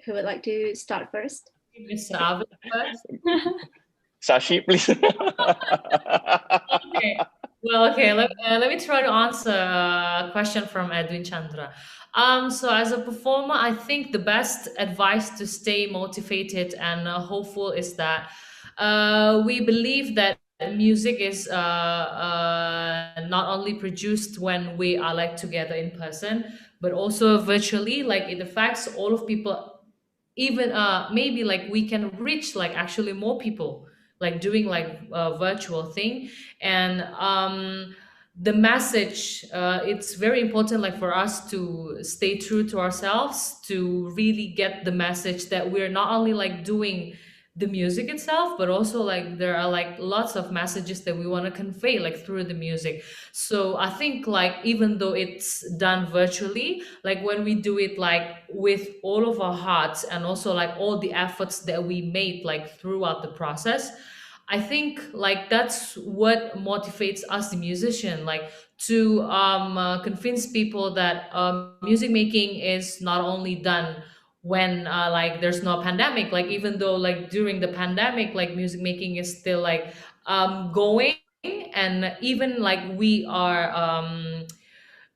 who would like to start first? Mr. Arvind first. Sashi, please. Okay. Well, okay. Let me try to answer a question from Edwin Chandra. So as a performer, I think the best advice to stay motivated and hopeful is that we believe that music is not only produced when we are like together in person, but also virtually. Like it affects all of people, even maybe like we can reach like actually more people like doing like a virtual thing. And the message, it's very important like for us to stay true to ourselves, to really get the message that we're not only like doing the music itself, but also like there are like lots of messages that we want to convey like through the music. So I think like even though it's done virtually, like when we do it like with all of our hearts and also like all the efforts that we made like throughout the process, I think like that's what motivates us, the musician, like to convince people that music making is not only done when like there's no pandemic. Like even though like during the pandemic, like music making is still like going, and even like we are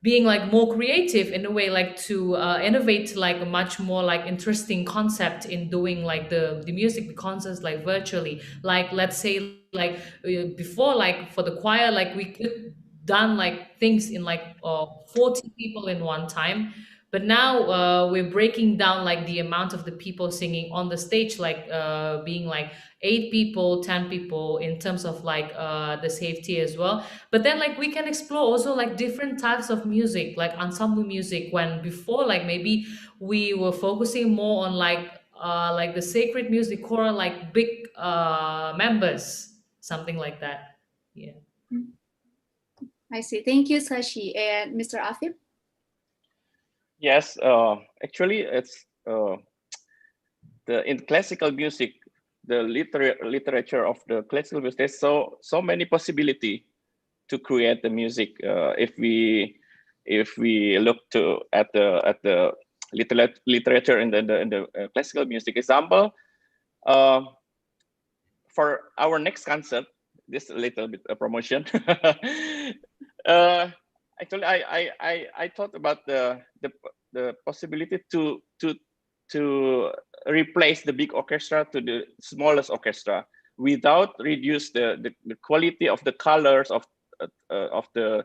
being like more creative in a way, like to innovate like a much more like interesting concept in doing like the music, the concerts like virtually. Like let's say like before, like for the choir, like we could done like things in like 40 people in one time. But now we're breaking down like the amount of the people singing on the stage, like being like 8 people, 10 people, in terms of like the safety as well. But then like we can explore also like different types of music, like ensemble music, when before like maybe we were focusing more on like the sacred music choral, like big members, something like that. Yeah. I see. Thank you, Sashi. And Mr. Afif? Yes, actually, it's in classical music, the literature of the classical music. There's so many possibility to create the music. If we look at the literature in the classical music example, for our next concert, this a little bit of promotion. Actually, I thought about the possibility to replace the big orchestra to the smallest orchestra without reduce the quality of the colors of the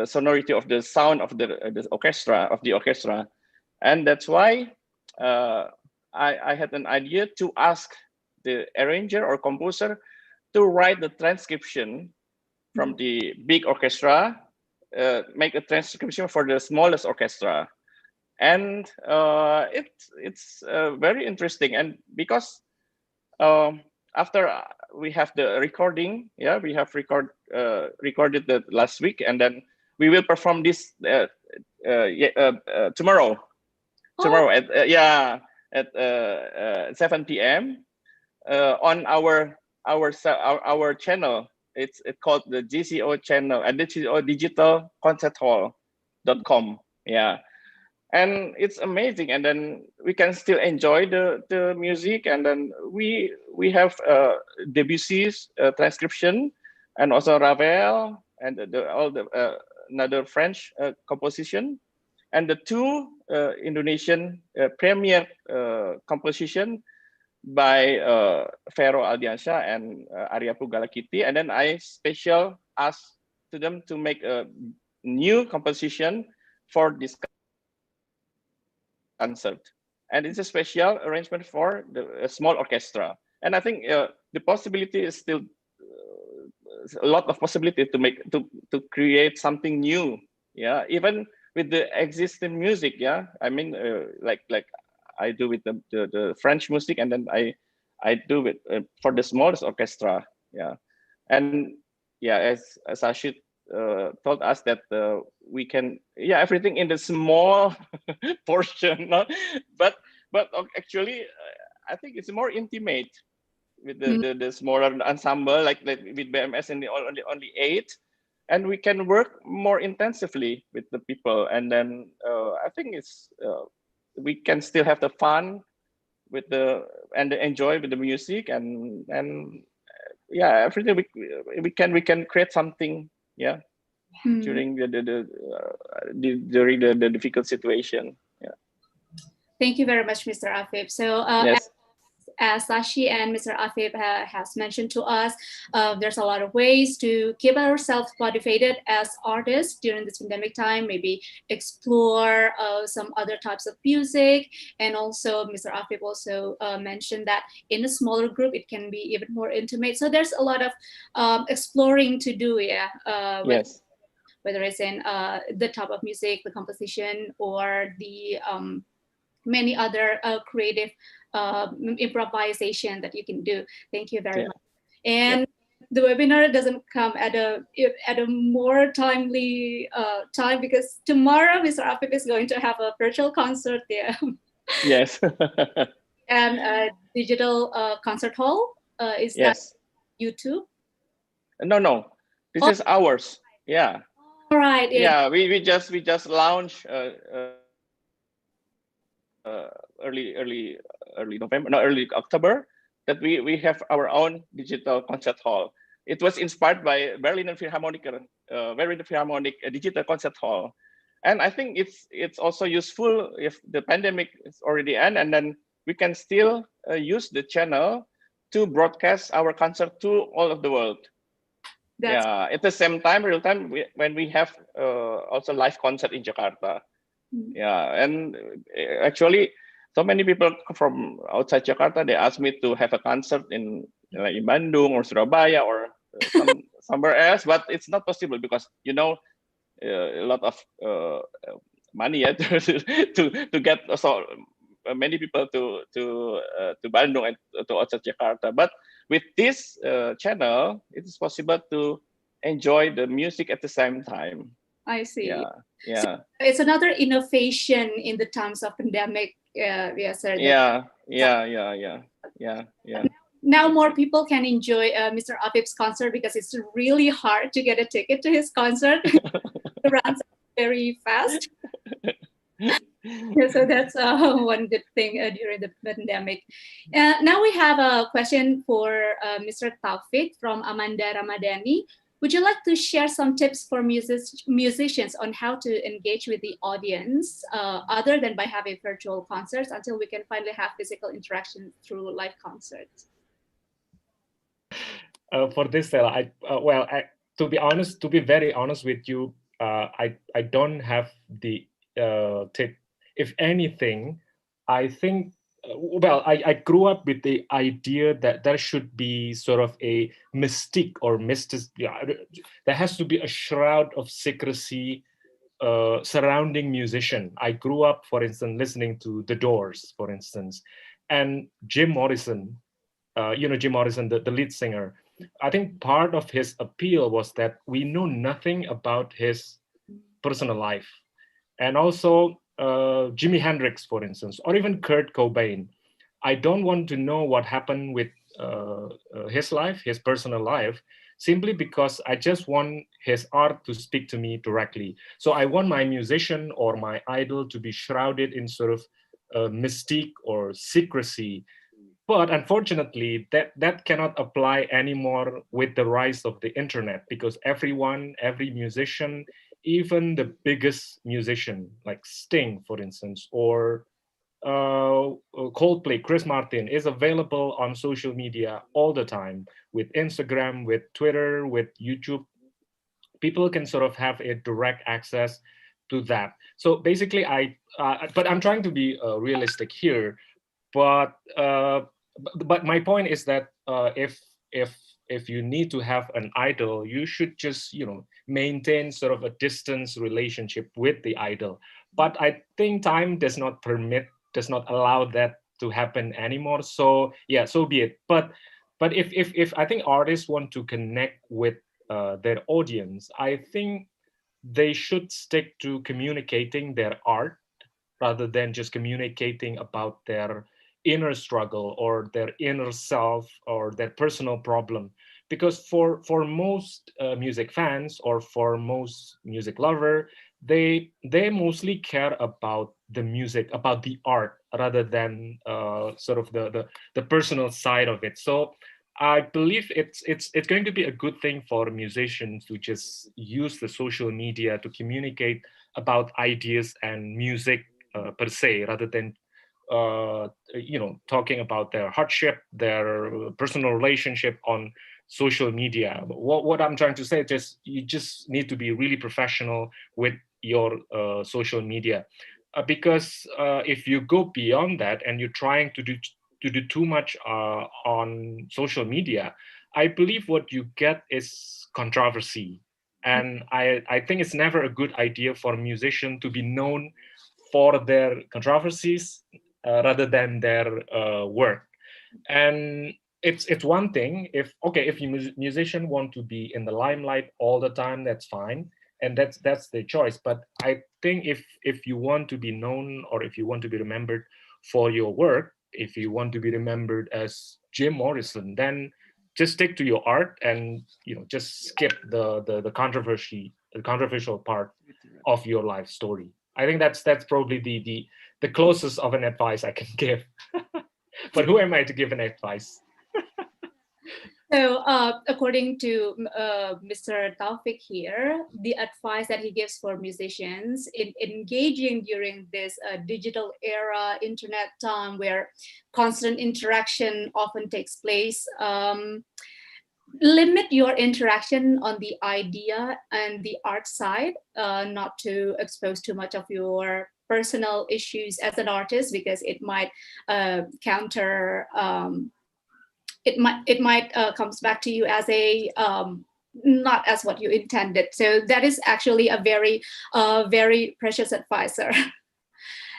sonority of the sound of the orchestra, and that's why I had an idea to ask the arranger or composer to write the transcription from the big orchestra, make a transcription for the smallest orchestra, and it's very interesting. And because after we have the recording, we have recorded the last week, and then we will perform this tomorrow. Tomorrow at 7 p.m. On our channel. It's called the GCO channel and GCO Digital Concert Hall.com. Yeah, and it's amazing. And then we can still enjoy the music. And then we have Debussy's transcription, and also Ravel and all the another French composition, and the two Indonesian premier composition by Vero Aldiansyah and Arya Pugalakiti. And then I special asked to them to make a new composition for this concert. And it's a special arrangement for the small orchestra. And I think the possibility is still a lot of possibility to create something new. Yeah, even with the existing music. Yeah, I mean, like I do with the French music, and then I do it for the smallest orchestra. Yeah, and yeah, as Ashit told us that we can, everything in the small portion, no? but actually I think it's more intimate with the smaller ensemble, like with BMS and only 8, and we can work more intensively with the people. And then I think it's we can still have the fun with and enjoy with the music, and everything we can create something during during the difficult situation. Thank you very much, Mr. Afif. So yes. As Sashi and Mr. Afif has mentioned to us, there's a lot of ways to keep ourselves motivated as artists during this pandemic time, maybe explore some other types of music. And also Mr. Afif also mentioned that in a smaller group, it can be even more intimate. So there's a lot of exploring to do, yes. Whether it's in the type of music, the composition, or the many other creative improvisation that you can do. Thank you very much. And the webinar doesn't come at a more timely time, because tomorrow Mr. Afif is going to have a virtual concert there. Yes. And digital concert hall. Is that YouTube? No. This is ours. Yeah. All right. Yeah. We just launched early November, no, early October, that we have our own digital concert hall. It was inspired by Berliner Philharmonic digital concert hall, and I think it's also useful if the pandemic is already end, and then we can still use the channel to broadcast our concert to all of the world. That's Yeah, at the same time, real time, when we have also live concert in Jakarta. Yeah, and actually, so many people from outside Jakarta, they asked me to have a concert in like in Bandung or Surabaya or somewhere else, but it's not possible because a lot of money to get so many people to Bandung and to outside Jakarta. But with this channel, it is possible to enjoy the music at the same time. I see. Yeah, yeah. So it's another innovation in the times of pandemic. Yeah, sir. Yeah. Now more people can enjoy Mr. Afif's concert because it's really hard to get a ticket to his concert. It runs very fast. So that's one good thing during the pandemic. Now we have a question for Mr. Taufik from Amanda Ramadhani. Would you like to share some tips for musicians on how to engage with the audience other than by having virtual concerts until we can finally have physical interaction through live concerts? For this, Stella, to be very honest with you, I don't have the tip. If anything, I think, I grew up with the idea that there should be sort of a mystique or there has to be a shroud of secrecy surrounding musician. I grew up, for instance, listening to The Doors, for instance, and Jim Morrison, Jim Morrison, the lead singer. I think part of his appeal was that we know nothing about his personal life. And also Jimi Hendrix, for instance, or even Kurt Cobain. I don't want to know what happened with his life, his personal life, simply because I just want his art to speak to me directly. So I want my musician or my idol to be shrouded in sort of mystique or secrecy. But unfortunately, that cannot apply anymore with the rise of the internet, because every musician, even the biggest musician like Sting, for instance, or Coldplay, Chris Martin, is available on social media all the time with Instagram, with Twitter, with YouTube. People can sort of have a direct access to that. So basically, but I'm trying to be realistic here. But my point is that if you need to have an idol, you should just maintain sort of a distance relationship with the idol. But I think time does not allow that to happen anymore. So yeah, so be it. But if I think artists want to connect with their audience, I think they should stick to communicating their art rather than just communicating about their inner struggle or their inner self or their personal problem. Because for most music fans or for most music lover, they mostly care about the music, about the art, rather than sort of the personal side of it. So I believe it's going to be a good thing for musicians to just use the social media to communicate about ideas and music per se, rather than talking about their hardship, their personal relationship on social media. What I'm trying to say is you just need to be really professional with your social media, because if you go beyond that and you're trying to do too much on social media, I believe what you get is controversy. And I think it's never a good idea for a musician to be known for their controversies rather than their work. And it's one thing if you musician want to be in the limelight all the time, that's fine, and that's their choice. But I think if you want to be known, or if you want to be remembered for your work, if you want to be remembered as Jim Morrison, then just stick to your art and just skip the controversial part of your life story. I think that's probably the closest of an advice I can give. But who am I to give an advice? So according to Mr. Taufik here, the advice that he gives for musicians in engaging during this digital era, internet time where constant interaction often takes place, limit your interaction on the idea and the art side, not to expose too much of your personal issues as an artist, because it might counter it might comes back to you as a not as what you intended. So that is actually a very precious advisor.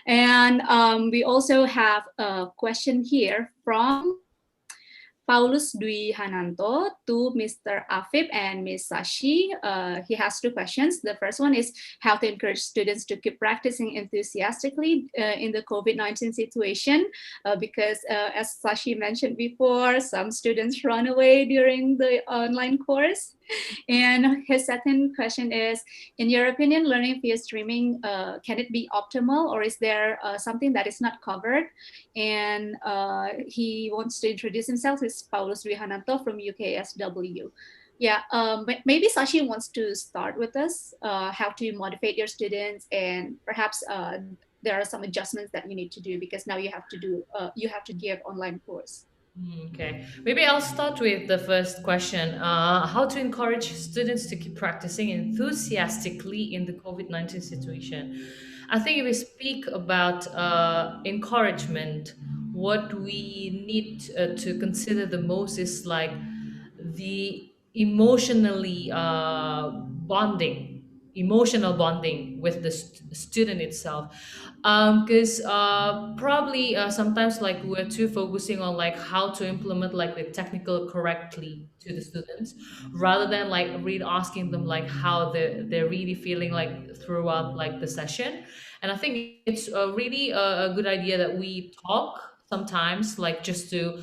And we also have a question here from Paulus Dwi Hananto to Mr. Afif and Ms. Sashi. He has two questions. The first one is how to encourage students to keep practicing enthusiastically in the COVID-19 situation, because as Sashi mentioned before, some students run away during the online course. And his second question is, in your opinion, learning via streaming, can it be optimal, or is there something that is not covered? And he wants to introduce himself. It's Paulus Rihananto from UKSW. Yeah, maybe Sashi wants to start with us, how to motivate your students, and perhaps there are some adjustments that you need to do, because now you have to give online course. Okay, maybe I'll start with the first question. How to encourage students to keep practicing enthusiastically in the COVID-19 situation? I think if we speak about encouragement, what we need to consider the most is like the emotional bonding with the student itself, because probably sometimes like we're too focusing on like how to implement like the technical correctly to the students, rather than like really asking them like how they're really feeling like throughout like the session. And I think it's really a good idea that we talk sometimes, like just to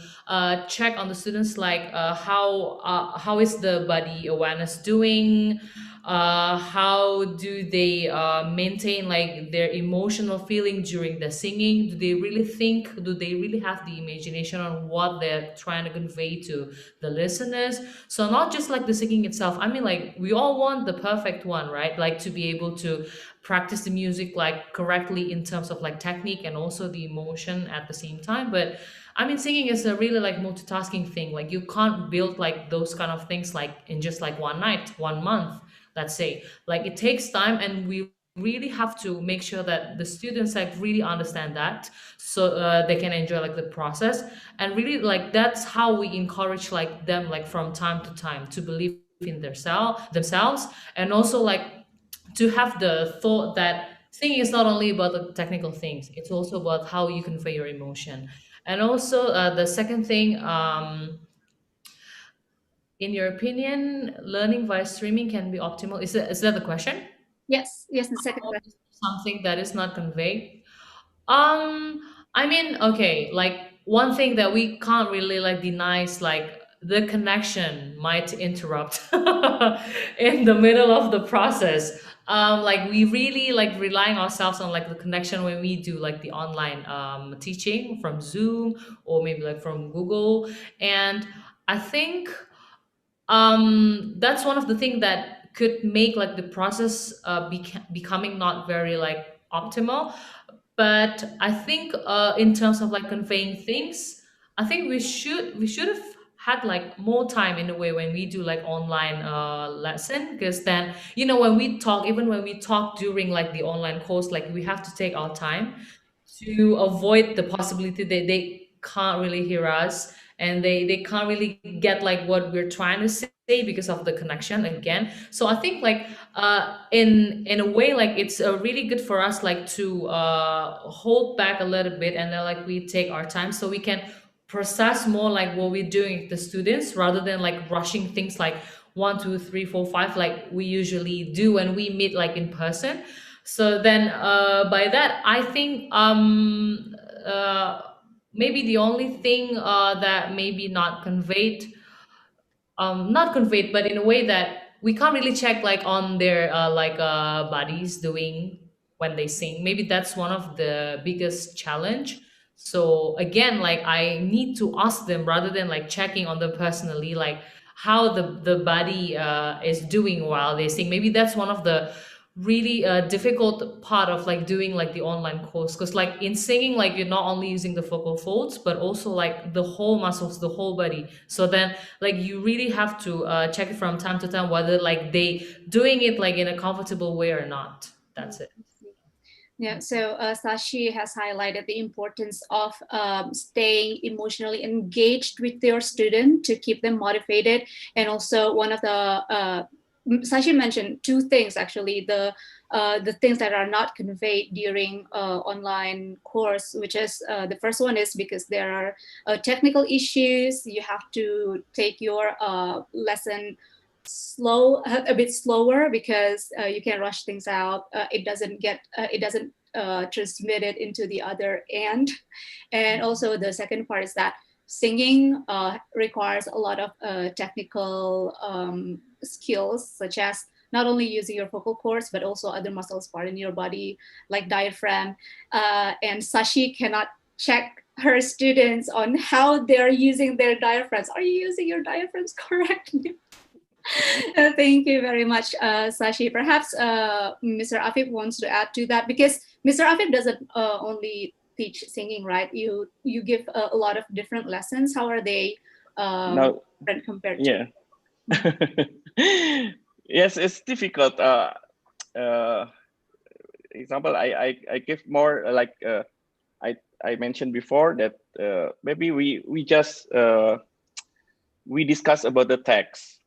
check on the students, like how is the body awareness doing, how do they maintain like their emotional feeling during the singing, do they really think, do they really have the imagination on what they're trying to convey to the listeners. So not just like the singing itself, I mean like we all want the perfect one, right? Like to be able to practice the music like correctly in terms of like technique and also the emotion at the same time. But I mean, singing is a really like multitasking thing. Like you can't build like those kind of things like in just like one night, 1 month, let's say. Like it takes time, and we really have to make sure that the students like really understand that, so they can enjoy like the process. And really like that's how we encourage like them like from time to time to believe in themselves, and also like to have the thought that singing is not only about the technical things, it's also about how you convey your emotion. And also the second thing, in your opinion, learning via streaming can be optimal. Is that the question? Yes, the second Or question. is there something that is not conveyed? Um, I mean, okay, like one thing that we can't really like deny is like the connection might interrupt in the middle of the process. Like we really like relying ourselves on like the connection when we do like the online teaching from Zoom or maybe like from Google. And I think that's one of the things that could make like the process becoming not very like optimal. But I think in terms of like conveying things, I think we should have had like more time in a way when we do like online lesson, because then when we talk, even when we talk during like the online course, like we have to take our time to avoid the possibility that they can't really hear us, and they can't really get like what we're trying to say because of the connection again. So I think like in a way, like it's really good for us like to hold back a little bit, and then like we take our time so we can process more like what we're doing with the students, rather than like rushing things like 1 2 3 4 5 like we usually do when we meet like in person. So then by that I think uh, maybe the only thing that maybe not conveyed, but in a way that we can't really check like on their bodies doing when they sing. Maybe that's one of the biggest challenge. So again, like I need to ask them rather than like checking on them personally, like how the body is doing while they sing. Maybe that's one of the really a difficult part of like doing like the online course, because like in singing, like you're not only using the vocal folds but also like the whole muscles, the whole body. So then like you really have to check it from time to time whether like they doing it like in a comfortable way or not. That's it. Yeah, so Sashi has highlighted the importance of staying emotionally engaged with your student to keep them motivated. And also one of the, Sashi mentioned two things actually, the things that are not conveyed during online course, which is the first one is because there are technical issues. You have to take your lesson a bit slower because you can rush things out. It doesn't transmit it into the other end. And also the second part is that singing requires a lot of technical skills, such as not only using your vocal cords, but also other muscles part in your body, like diaphragm. And Sashi cannot check her students on how they're using their diaphragms. Are you using your diaphragms correctly? Thank you very much, Sashi. Perhaps Mr. Afif wants to add to that, because Mr. Afif doesn't only teach singing, right? You give a lot of different lessons. How are they different compared to? Yes, it's difficult. Example, I give more like I mentioned before that maybe we just we discuss about the text.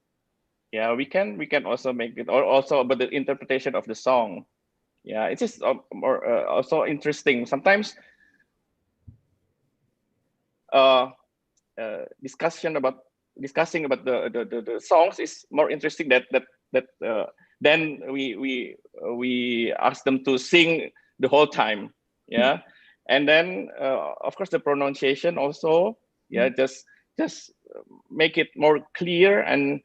Yeah, we can also make it, or also about the interpretation of the song. Yeah, it's just more also interesting. Sometimes discussing about the songs is more interesting then we ask them to sing the whole time. Yeah, and then of course the pronunciation also. Yeah, just make it more clear, and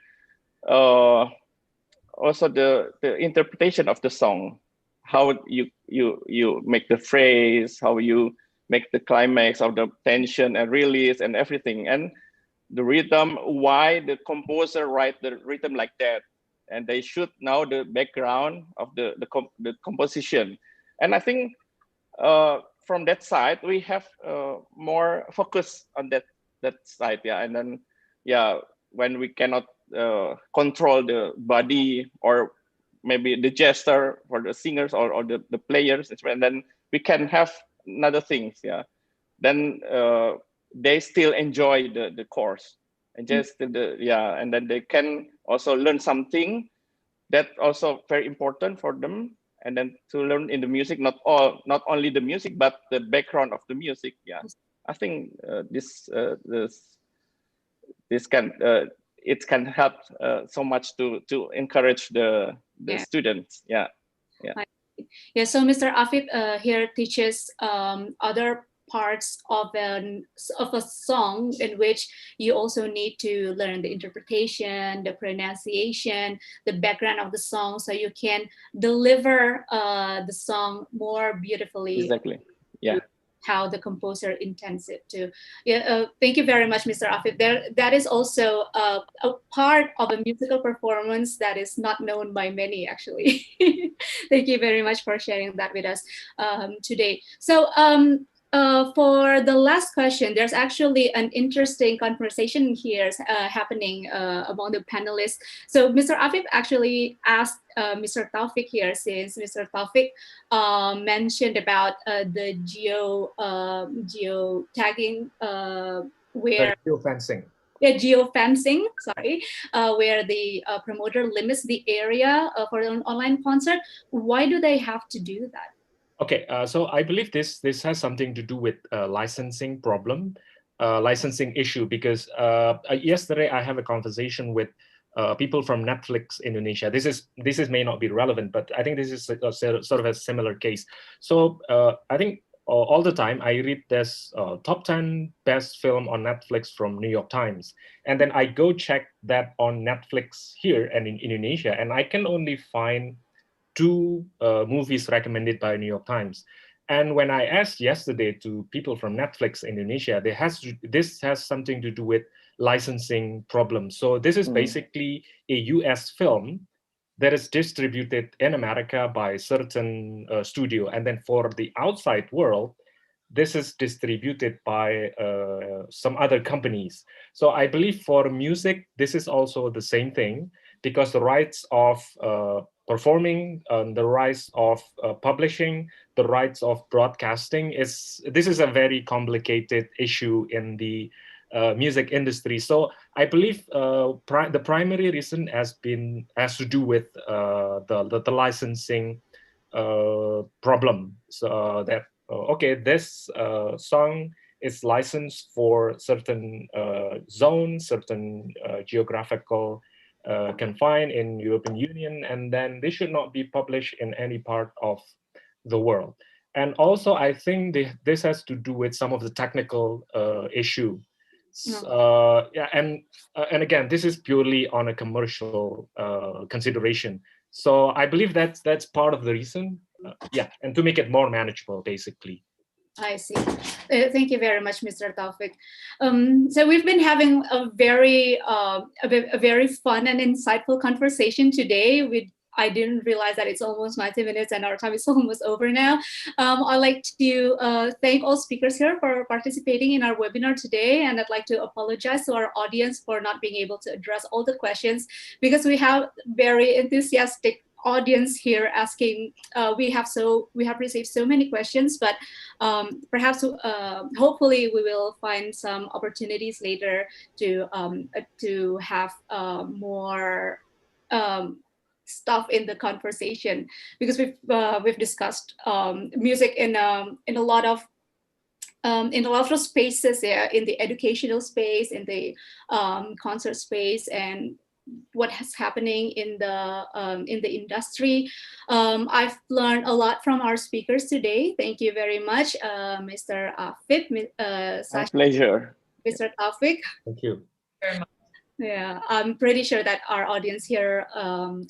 also the interpretation of the song, how you make the phrase, how you make the climax of the tension and release and everything, and the rhythm, why the composer write the rhythm like that, and they should know the background of the composition. And I think from that side we have more focus on that side. Yeah, and then when we cannot control the body, or maybe the gesture for the singers or the players, and then we can have another things. Yeah, then they still enjoy the course, and just and then they can also learn something that also very important for them, and then to learn in the music, not only the music but the background of the music. Yeah, I think this can it can help so much to encourage the students. Yeah. So Mr. Afif here teaches other parts of a song, in which you also need to learn the interpretation, the pronunciation, the background of the song, so you can deliver the song more beautifully. Exactly. Yeah. How the composer intends it to. Thank you very much, Mr. Afif. That is also a part of a musical performance that is not known by many, actually. Thank you very much for sharing that with us today. So for the last question, there's actually an interesting conversation here happening among the panelists. So Mr. Afif actually asked Mr. Taufik here, since Mr. Taufik mentioned about the geo-tagging, where geofencing. Yeah, geofencing, sorry, where the promoter limits the area for an online concert. Why do they have to do that? Okay, so I believe this has something to do with licensing problem, licensing issue, because yesterday I have a conversation with people from Netflix Indonesia. This is may not be relevant, but I think this is sort of a similar case. So I think all the time I read this top 10 best film on Netflix from New York Times, and then I go check that on Netflix here and in Indonesia, and I can only find 2 movies recommended by New York Times. And when I asked yesterday to people from Netflix Indonesia, this has something to do with licensing problems. So this is basically a US film that is distributed in America by certain studio, and then for the outside world, this is distributed by some other companies. So I believe for music, this is also the same thing, because the rights of performing, the rights of publishing, the rights of broadcasting this is a very complicated issue in the music industry. So I believe the primary reason has to do with the licensing problem. So that okay, this song is licensed for certain zone, certain geographical confine in European Union, and then they should not be published in any part of the world. And also, I think this has to do with some of the technical issue. Yeah, and again, this is purely on a commercial consideration. So I believe that's part of the reason. Yeah, and to make it more manageable, basically. I see. Thank you very much, Mr. Taufik. So we've been having a very fun and insightful conversation today. I didn't realize that it's almost 90 minutes and our time is almost over now. I'd like to thank all speakers here for participating in our webinar today. And I'd like to apologize to our audience for not being able to address all the questions, because we have very enthusiastic audience here asking. We have received so many questions, but perhaps hopefully we will find some opportunities later to have more stuff in the conversation, because we've discussed music in a lot of spaces, yeah, in the educational space, in the concert space, and what is happening in the industry. I've learned a lot from our speakers today. Thank you very much, Mr. Afif, My pleasure. Mr. Taufik. Thank you very much. Yeah, I'm pretty sure that our audience here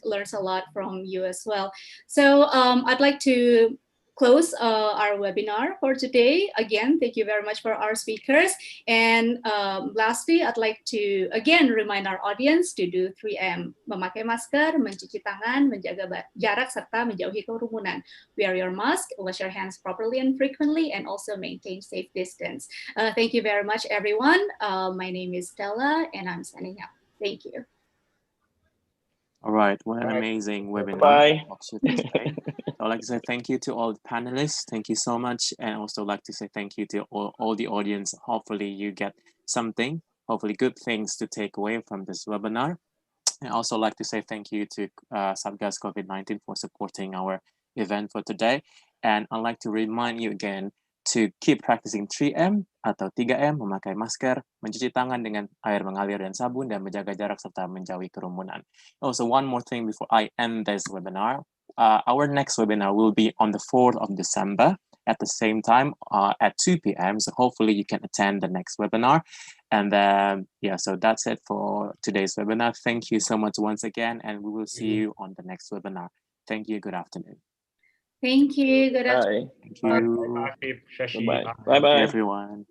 learns a lot from you as well. So I'd like to close our webinar for today. Again, thank you very much for our speakers. And lastly, I'd like to again remind our audience to do 3M: memakai masker, mencuci tangan, menjaga jarak, serta menjauhi kerumunan. Wear your mask, wash your hands properly and frequently, and also maintain safe distance. Thank you very much, everyone. My name is Stella, and I'm signing out. Thank you. All right, what an amazing webinar. Bye. I'd like to say thank you to all the panelists. Thank you so much. And also like to say thank you to all the audience. Hopefully you get something, hopefully good things to take away from this webinar. And also like to say thank you to Satgas COVID-19 for supporting our event for today. And I'd like to remind you again to keep practicing 3M atau 3M, memakai masker, mencuci tangan dengan air mengalir dan sabun, dan menjaga jarak serta menjauhi kerumunan. Also, one more thing before I end this webinar. Our next webinar will be on the 4th of December at the same time at 2 p.m. So hopefully you can attend the next webinar. And then, yeah, so that's it for today's webinar. Thank you so much once again, and we will see you on the next webinar. Thank you. Good afternoon. Thank you. Good afternoon. Bye. Thank you. Bye-bye. Bye-bye. Everyone.